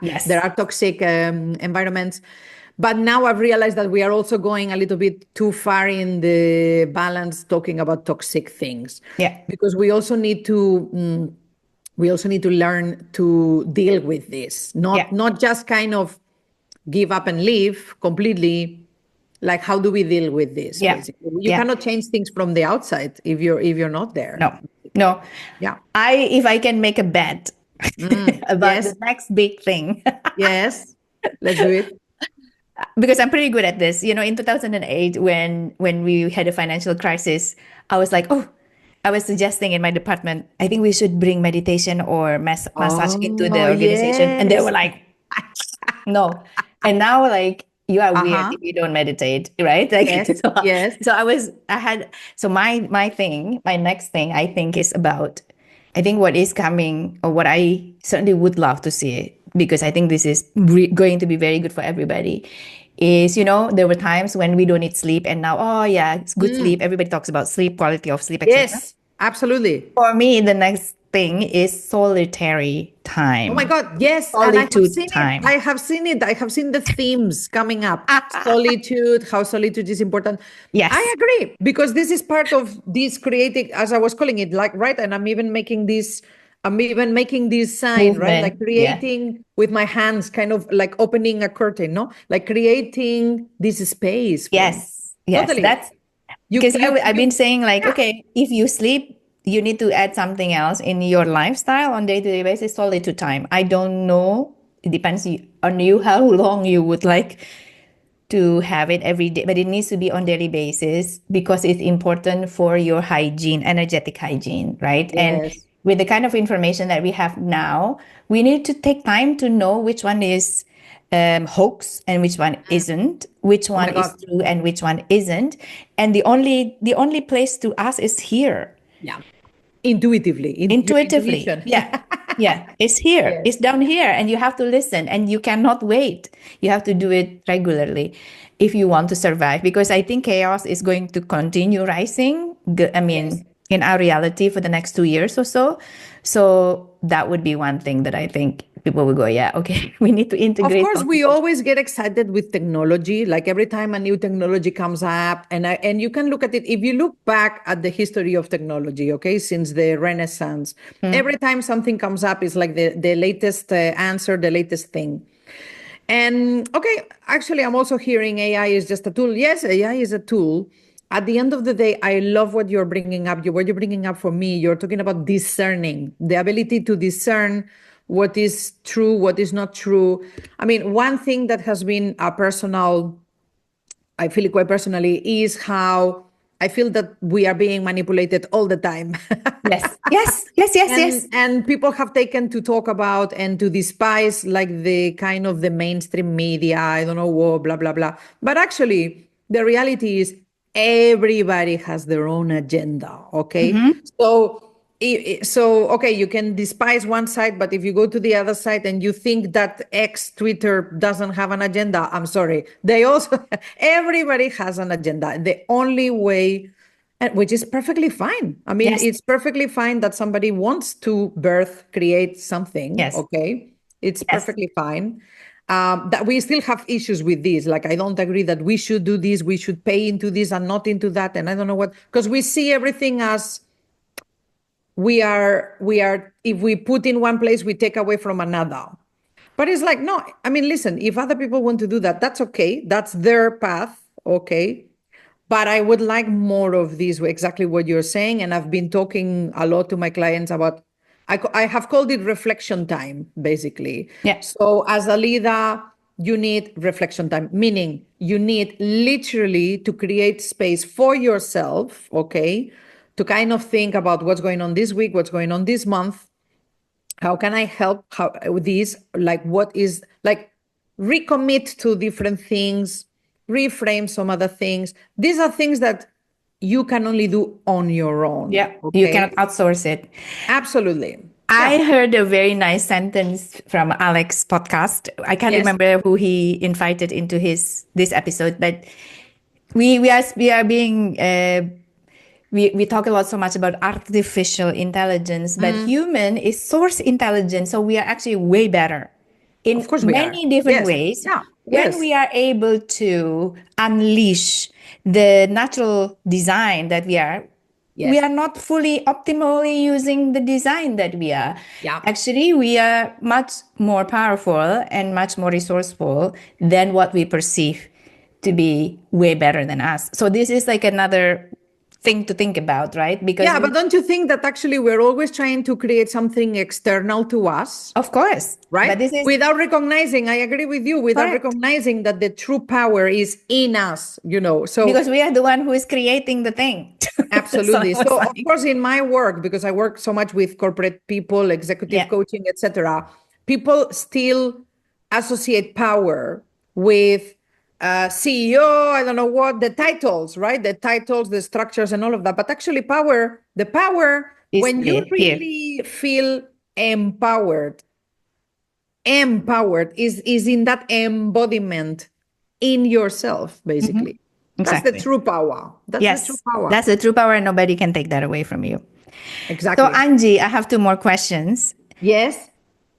there Yes. are toxic environments. But now I've realized that we are also going a little bit too far in the balance talking about toxic things, Yeah. because we also need to learn to deal with this, not Yeah. not just kind of give up and leave completely. Like, how do we deal with this? Yeah. Basically, you Yeah. cannot change things from the outside if you're not there. No. No. Yeah. If I can make a bet about the Yes. next big thing, Yes. Let's do it. because I'm pretty good at this. In 2008, when we had a financial crisis, I was like, oh, I was suggesting in my department, I think we should bring meditation or massage into the Oh, organization, and they were yes. like, no. And now, like, you are weird Uh-huh. if you don't meditate, right? Like, Yes. so, Yes. so I had, so my next thing I think is about, I think what is coming, or what I certainly would love to see, because I think this is going to be very good for everybody, is, there were times when we don't need sleep, and now, oh yeah, it's good sleep. Everybody talks about sleep, quality of sleep, etc. Yes. Absolutely. For me, the next thing is solitary Oh my time, God, yes. And I have solitude seen it. I time. have seen it. I have seen the themes coming up. Solitude, how solitude is important. I Yes, agree, because this is part of this creating, as I was calling it, like, right. And I'm even making this sign, right? Like movement. Yeah. creating with my hands, kind of like opening a curtain, no? Like creating this space for me. Yes, yes. Totally. That's You, because you, I've been you, saying, like, yeah. okay, if you sleep, you need to add something else in your lifestyle on day-to-day basis, solitude time. I don't know. It depends on you how long you would like to have it every day, but it needs to be on daily basis because it's important for your hygiene, energetic hygiene, right? And Yes. with the kind of information that we have now, we need to take time to know which one is hoax and which one isn't, which Oh my one is God. true and which one isn't. And the only place to ask is here, Yeah. Intuitively, your intuitively. intuition. Yeah. Yeah, it's here. Yes. It's down here, and you have to listen, and you cannot wait. You have to do it regularly if you want to survive, because I think chaos is going to continue rising. I Yes. mean, in our reality for the next 2 years or so. So that would be one thing that I think people will go, yeah, okay, we need to Of integrate course, something. we always get excited with technology. Like every time a new technology comes up, and you can look at it. If you look back at the history of technology, okay, since the Renaissance, every time something comes up, is like the latest answer, the latest thing. And okay, actually, I'm also hearing AI is just a tool. Yes, AI is a tool. At the end of the day, I love what you're bringing up. What you're bringing up for me, you're talking about discerning, the ability to discern what is true, what is not true. I mean, one thing that has been a personal, I feel it quite personally, is how I feel that we are being manipulated all the time. Yes, yes, yes, yes, and yes, and people have taken to talk about and to despise like the kind of the mainstream media, I don't know what, blah blah blah. But actually the reality is everybody has their own agenda, okay? hmm, So okay, you can despise one side, but if you go to the other side and you think that X Twitter doesn't have an agenda, I'm sorry, they also everybody has an agenda. The only way, and which is perfectly fine. I mean, yes, it's perfectly fine that somebody wants to create something. yes, Okay, it's yes, perfectly fine. That we still have issues with this. Like, I don't agree that we should do this, we should pay into this and not into that, and I don't know what, because we see everything as we are. If we put in one place, we take away from another. But it's like, no. I mean, listen. If other people want to do that, that's okay. That's their path. Okay. But I would like more of this, exactly what you're saying. And I've been talking a lot to my clients about, I have called it reflection time, basically. Yeah. So as a leader, you need reflection time, meaning you need literally to create space for yourself, okay, to kind of think about what's going on this week, what's going on this month, how can I help how with these, like what is like recommit to different things, reframe some other things. These are things that you can only do on your own. Yeah. You cannot Okay, outsource it. absolutely. Yeah. I heard a very nice sentence from Alex's podcast. I can't Yes. remember who he invited into his this episode, but we are being we talk a lot so much about artificial intelligence, but Mm, human is source intelligence, so we are actually way better of in course we are. many different Yes. ways Yeah. when Yes. we are able to unleash the natural design that we Yes. are not fully optimally using the design that we are. Yeah. Actually, we are much more powerful and much more resourceful than what we perceive to be way better than us. So this is like another thing to think about, right? Because Yeah, but don't you think that actually we're always trying to create something external to us? of course, Right? but this is Without recognizing, I agree with you, without correct recognizing that the true power is in us, So because we are the one who is creating the thing. So I absolutely. was So of like, course, in my work, because I work so much with corporate people, executive yeah, coaching, etc., people still associate power with CEO, I don't know what, the titles, right? The titles, the structures, and all of that. But actually, the power, is when you here. really feel empowered, is in that embodiment in yourself, basically. That's the Exactly. true power. That's the true Yes, power. that's the true power, and nobody can take that away from you. So, Exactly. Angie, I have two more questions. Yes.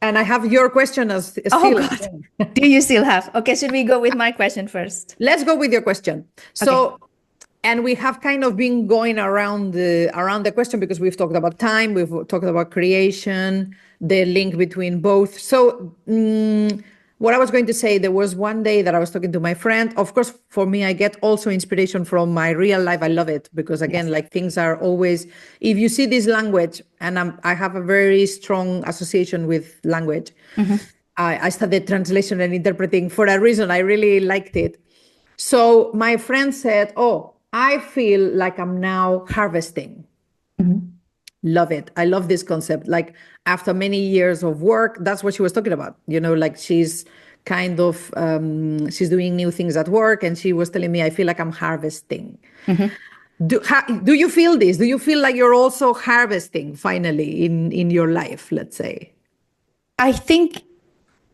And I have your question as Oh, still God. again. Do you still have? Okay, should we go with my question first? Let's go with your question. Okay. So, and we have kind of been going around the question because we've talked about time, we've talked about creation, the link between both. So, what I was going to say, there was one day that I was talking to my friend. Of course, for me, I get also inspiration from my real life. I love it because, again, Yes. like things are always, if you see this language, and I have a very strong association with language. I studied translation and interpreting for a reason. I really liked it. So my friend said, "Oh, I feel like I'm now harvesting." Love it. I love this concept. Like after many years of work, that's what she was talking about. Like she's kind of she's doing new things at work, and she was telling me, "I feel like I'm harvesting." Do you feel this? Do you feel like you're also harvesting finally in your life? Let's say. I think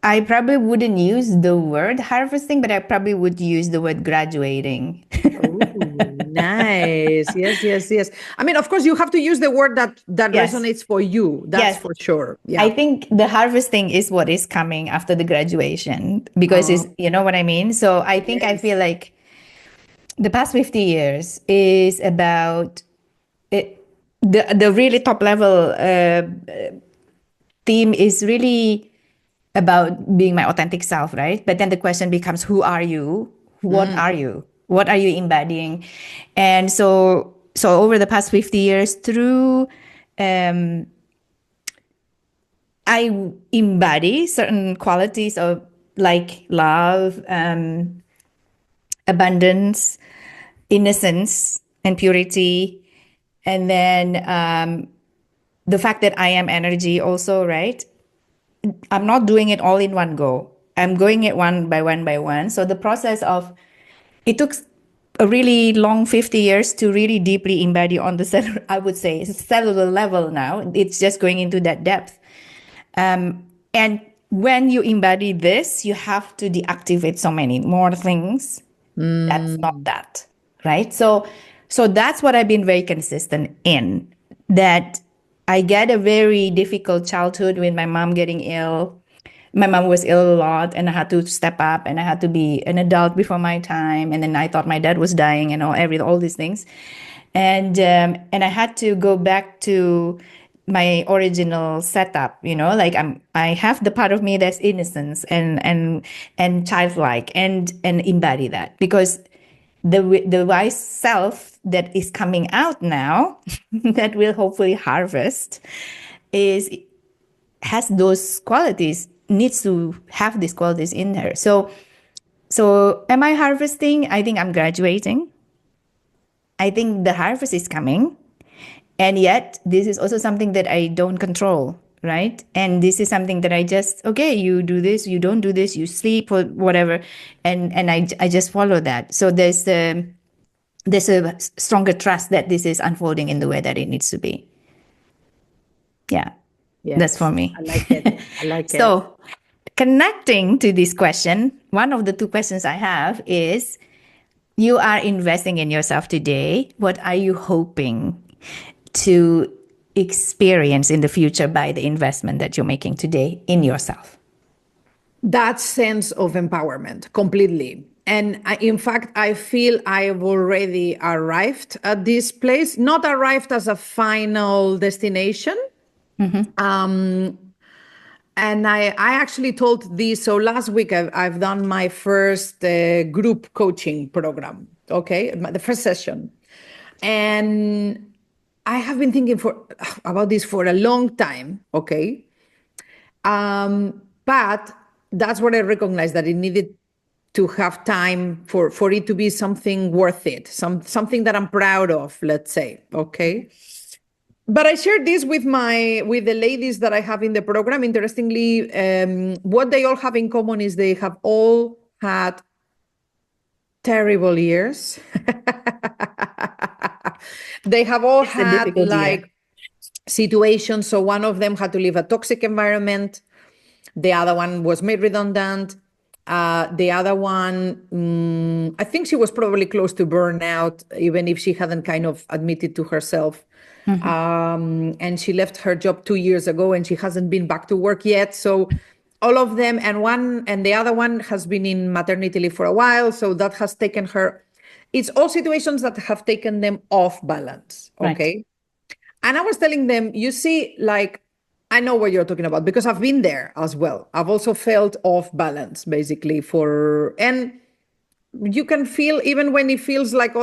I probably wouldn't use the word harvesting, but I probably would use the word graduating. Oh, nice. Yes, yes, yes. I mean, of course, you have to use the word that Yes. resonates for you. That's Yes. for sure. I Yeah. think the harvesting is what is coming after the graduation because Oh, it's, you know what I mean? So I think I yes. feel like the past 50 years is about it, the really top level theme is really about being my authentic self, right? But then the question becomes, who are you? What Mm, are you? What are you embodying? And so over the past 50 years, through I embody certain qualities of like love, abundance, innocence, and purity. And then the fact that I am energy also, right? I'm not doing it all in one go. I'm going it one by one by one. So the process of it took a really long 50 years to really deeply embody on the cellular, I would say, cellular level now. It's just going into that depth. And when you embody this, you have to deactivate so many more things. That's not mm, that, right? So that's what I've been very consistent in. That I get a very difficult childhood with my mom getting ill. My mom was ill a lot, and I had to step up, and I had to be an adult before my time. And then I thought my dad was dying, and all these things, and I had to go back to my original setup. Like I have the part of me that's innocence and childlike, and embody that because the wise self that is coming out now, that will hopefully harvest, is has those qualities, needs to have these qualities in her. So am I harvesting? I think I'm graduating. I think the harvest is coming. And yet, this is also something that I don't control, right? And this is something that I just, okay, you do this, you don't do this, you sleep or whatever. And I just follow that. So there's a stronger trust that this is unfolding in the way that it needs to be. Yeah, that's for Yes, me. I like it. I like it. So, connecting to this question, one of the two questions I have is, you are investing in yourself today. What are you hoping to experience in the future by the investment that you're making today in yourself? That sense of empowerment completely. And in fact, I feel I've already arrived at this place, not arrived as a final destination. And I actually told this. So last week, I've done my first group coaching program, okay, the first session. And I have been thinking about this for a long time, okay? But that's what I recognized, that it needed to have time for it to be something worth it, something that I'm proud of, let's say, okay? But I shared this with the ladies that I have in the program. Interestingly, what they all have in common is they have all had terrible years. They have all It's a had difficult year. like situations. So one of them had to leave a toxic environment. The other one was made redundant. The other one, I think she was probably close to burnout, even if she hadn't kind of admitted to herself. And she left her job 2 years ago, and she hasn't been back to work yet. So all of them, and the other one has been in maternity leave for a while. So that has taken her. It's all situations that have taken them off balance. Right. Okay. And I was telling them, you see, like, I know what you're talking about because I've been there as well. I've also felt off balance, basically, and you can feel, even when it feels like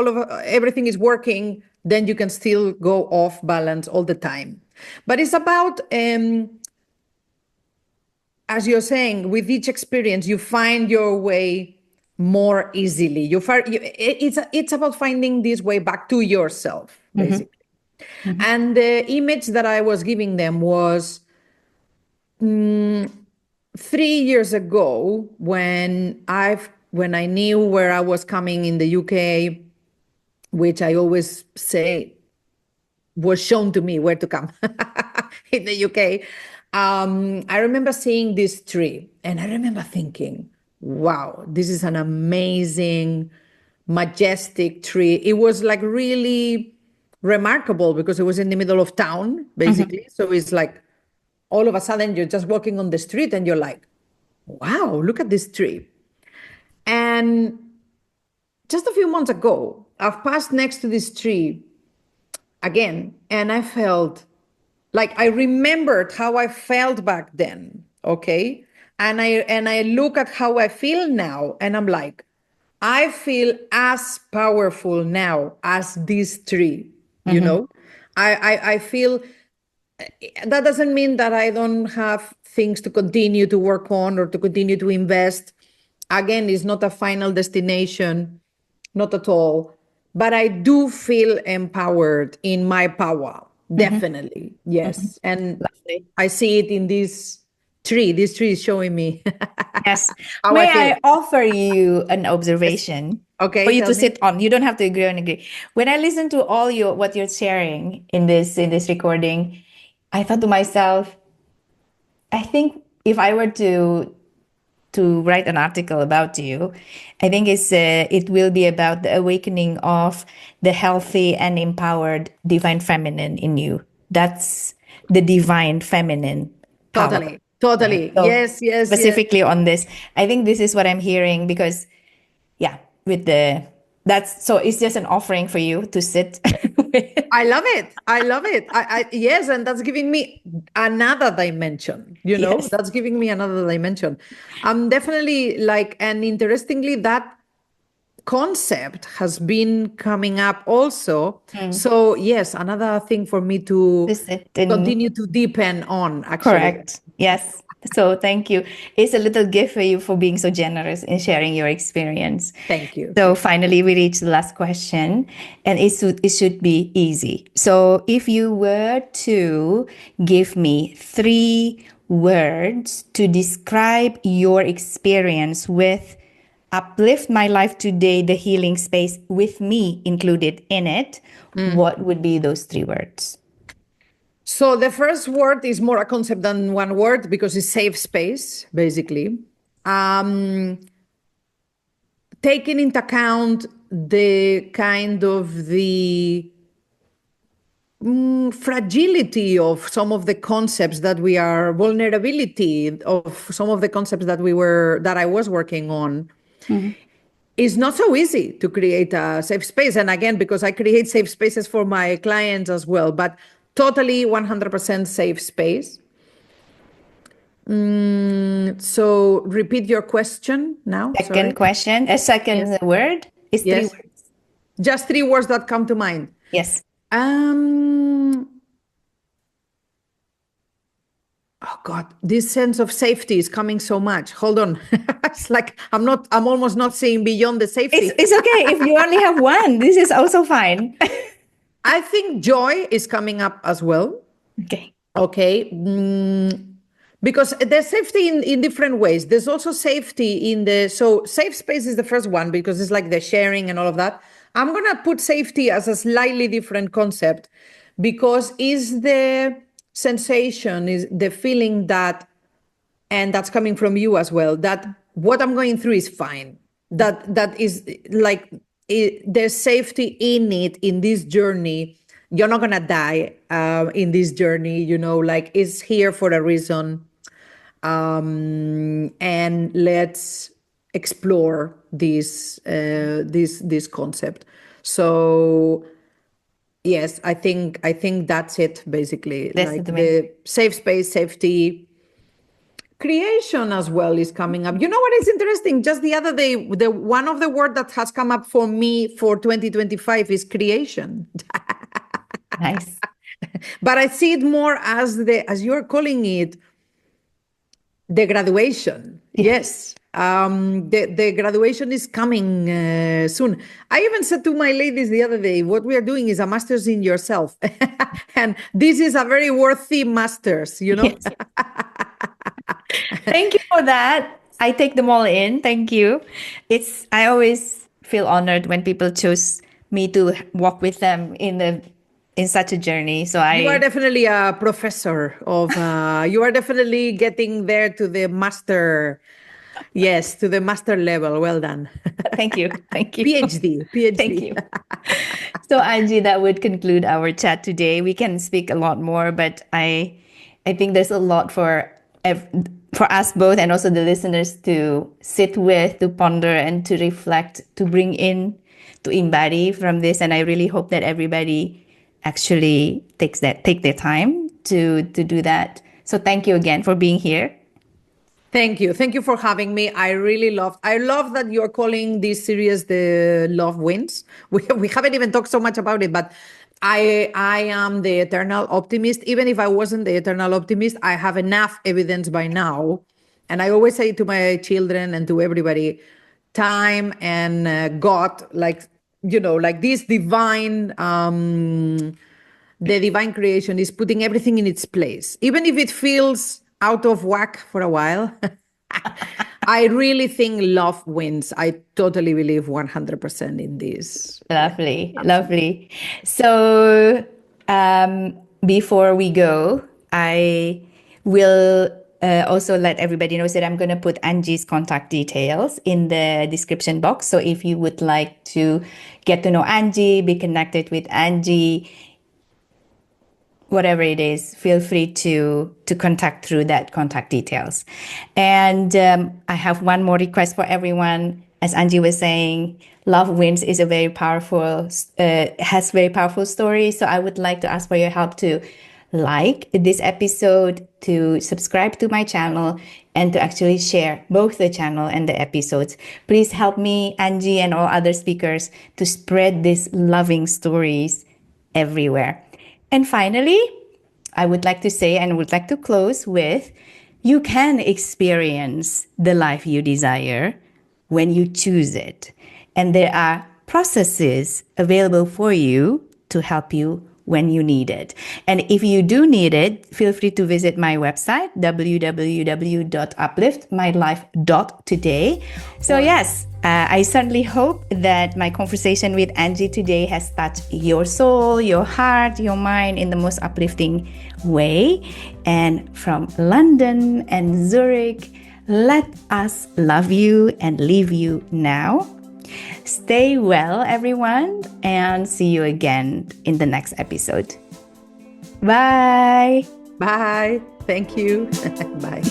everything is working, then you can still go off balance all the time. But it's about, as you're saying, with each experience, you find your way more easily. It's about finding this way back to yourself, basically. And the image that I was giving them was 3 years ago, when I knew where I was coming in the UK, which I always say was shown to me where to come in the UK. I remember seeing this tree, and I remember thinking, wow, this is an amazing, majestic tree. It was like really remarkable because it was in the middle of town, basically. So it's like all of a sudden you're just walking on the street and you're like, wow, look at this tree. And just a few months ago, I've passed next to this tree again, and I felt like I remembered how I felt back then. Okay. And I look at how I feel now, and I'm like, I feel as powerful now as this tree, you know? I feel that doesn't mean that I don't have things to continue to work on or to continue to invest. Again, it's not a final destination, not at all. But I do feel empowered in my power, definitely. Yes. And Lovely. I see it in this tree. This tree is showing me Yes. how I May feel. I offer you an Yes. observation for Okay, you tell to me. sit on? You don't have to agree or agree. When I listen to all what you're sharing in this recording, I thought to myself, I think if I were to write an article about you, I think it will be about the awakening of the healthy and empowered divine feminine in you. That's the divine feminine power, Totally. right? Totally. So Yes, yes, yes. specifically on this, I think this is what I'm hearing because, yeah, with the that's so it's just an offering for you to sit with. I love it. I love it. Yes, and that's giving me another dimension, Yes. that's giving me another dimension. I'm definitely like, and interestingly, that concept has been coming up also. So yes, another thing for me to Visit and continue to deepen on, actually. correct. Yes. So thank you. It's a little gift for you for being so generous in sharing your experience. Thank you. So finally, we reach the last question, and it should be easy. So if you were to give me 3 words to describe your experience with Uplift My Life Today, the healing space with me included in it, what would be those 3 words? So the first word is more a concept than one word because it's safe space, basically. Taking into account the kind of the fragility of some of the concepts that we are, vulnerability of some of the concepts that I was working on. It's not so easy to create a safe space. And again, because I create safe spaces for my clients as well, but totally 100% safe space. So repeat your question now. Second Sorry. question, a second Yes. word is three Yes. words. Just 3 words that come to mind. Yes. Oh God, this sense of safety is coming so much. Hold on. It's like I'm almost not seeing beyond the safety. It's okay if you only have one. This is also fine. I think joy is coming up as well. Okay. Okay. Because there's safety in different ways. There's also safety so safe space is the first one because it's like the sharing and all of that. I'm going to put safety as a slightly different concept because is the sensation, is the feeling that, and that's coming from you as well, that what I'm going through is fine. That is like there's safety in it, in this journey. You're not gonna die in this journey, like it's here for a reason. And let's explore this concept. So yes, I think that's it basically. That's Like the main. the safe space, safety. Creation as well is coming up. You know what is interesting? Just the other day, the one of the word that has come up for me for 2025 is creation. Nice. But I see it more as you're calling it, the graduation. Yes. The graduation is coming soon. I even said to my ladies the other day, what we are doing is a master's in yourself. And this is a very worthy master's, Yes. Thank you for that. I take them all in. Thank you. I always feel honored when people choose me to walk with them in such a journey. So You are I definitely a professor you are definitely getting there to the master. Yes, to the master level. Well done. thank you. Thank you. PhD, Thank PhD. you. So Angie, that would conclude our chat today. We can speak a lot more, but I think there's a lot for us both and also the listeners to sit with, to ponder, and to reflect, to bring in, to embody from this. And I really hope that everybody actually take their time to do that. So thank you again for being here. Thank you. Thank you for having me. I love that you're calling this series the Love Wins. We haven't even talked so much about it, but I am the eternal optimist. Even if I wasn't the eternal optimist, I have enough evidence by now. And I always say to my children and to everybody, time and God, like this divine, the divine creation is putting everything in its place, even if it feels out of whack for a while. I really think love wins. I totally believe 100% in this. Lovely, Absolutely. lovely. So before we go, I will also let everybody know that I'm going to put Angie's contact details in the description box. So if you would like to get to know Angie, be connected with Angie, whatever it is, feel free to contact through that contact details. And I have one more request for everyone. As Angie was saying, Love Wins is a very powerful, has very powerful stories. So I would like to ask for your help to like this episode, to subscribe to my channel, and to actually share both the channel and the episodes. Please help me, Angie, and all other speakers to spread these loving stories everywhere. And finally, I would like to say and would like to close with, you can experience the life you desire when you choose it. And there are processes available for you to help you when you need it. And if you do need it, feel free to visit my website, www.upliftmylife.today. So yes, I certainly hope that my conversation with Angie today has touched your soul, your heart, your mind in the most uplifting way. And from London and Zurich, let us love you and leave you now. Stay well, everyone, and see you again in the next episode. Bye. Bye. Thank you. Bye.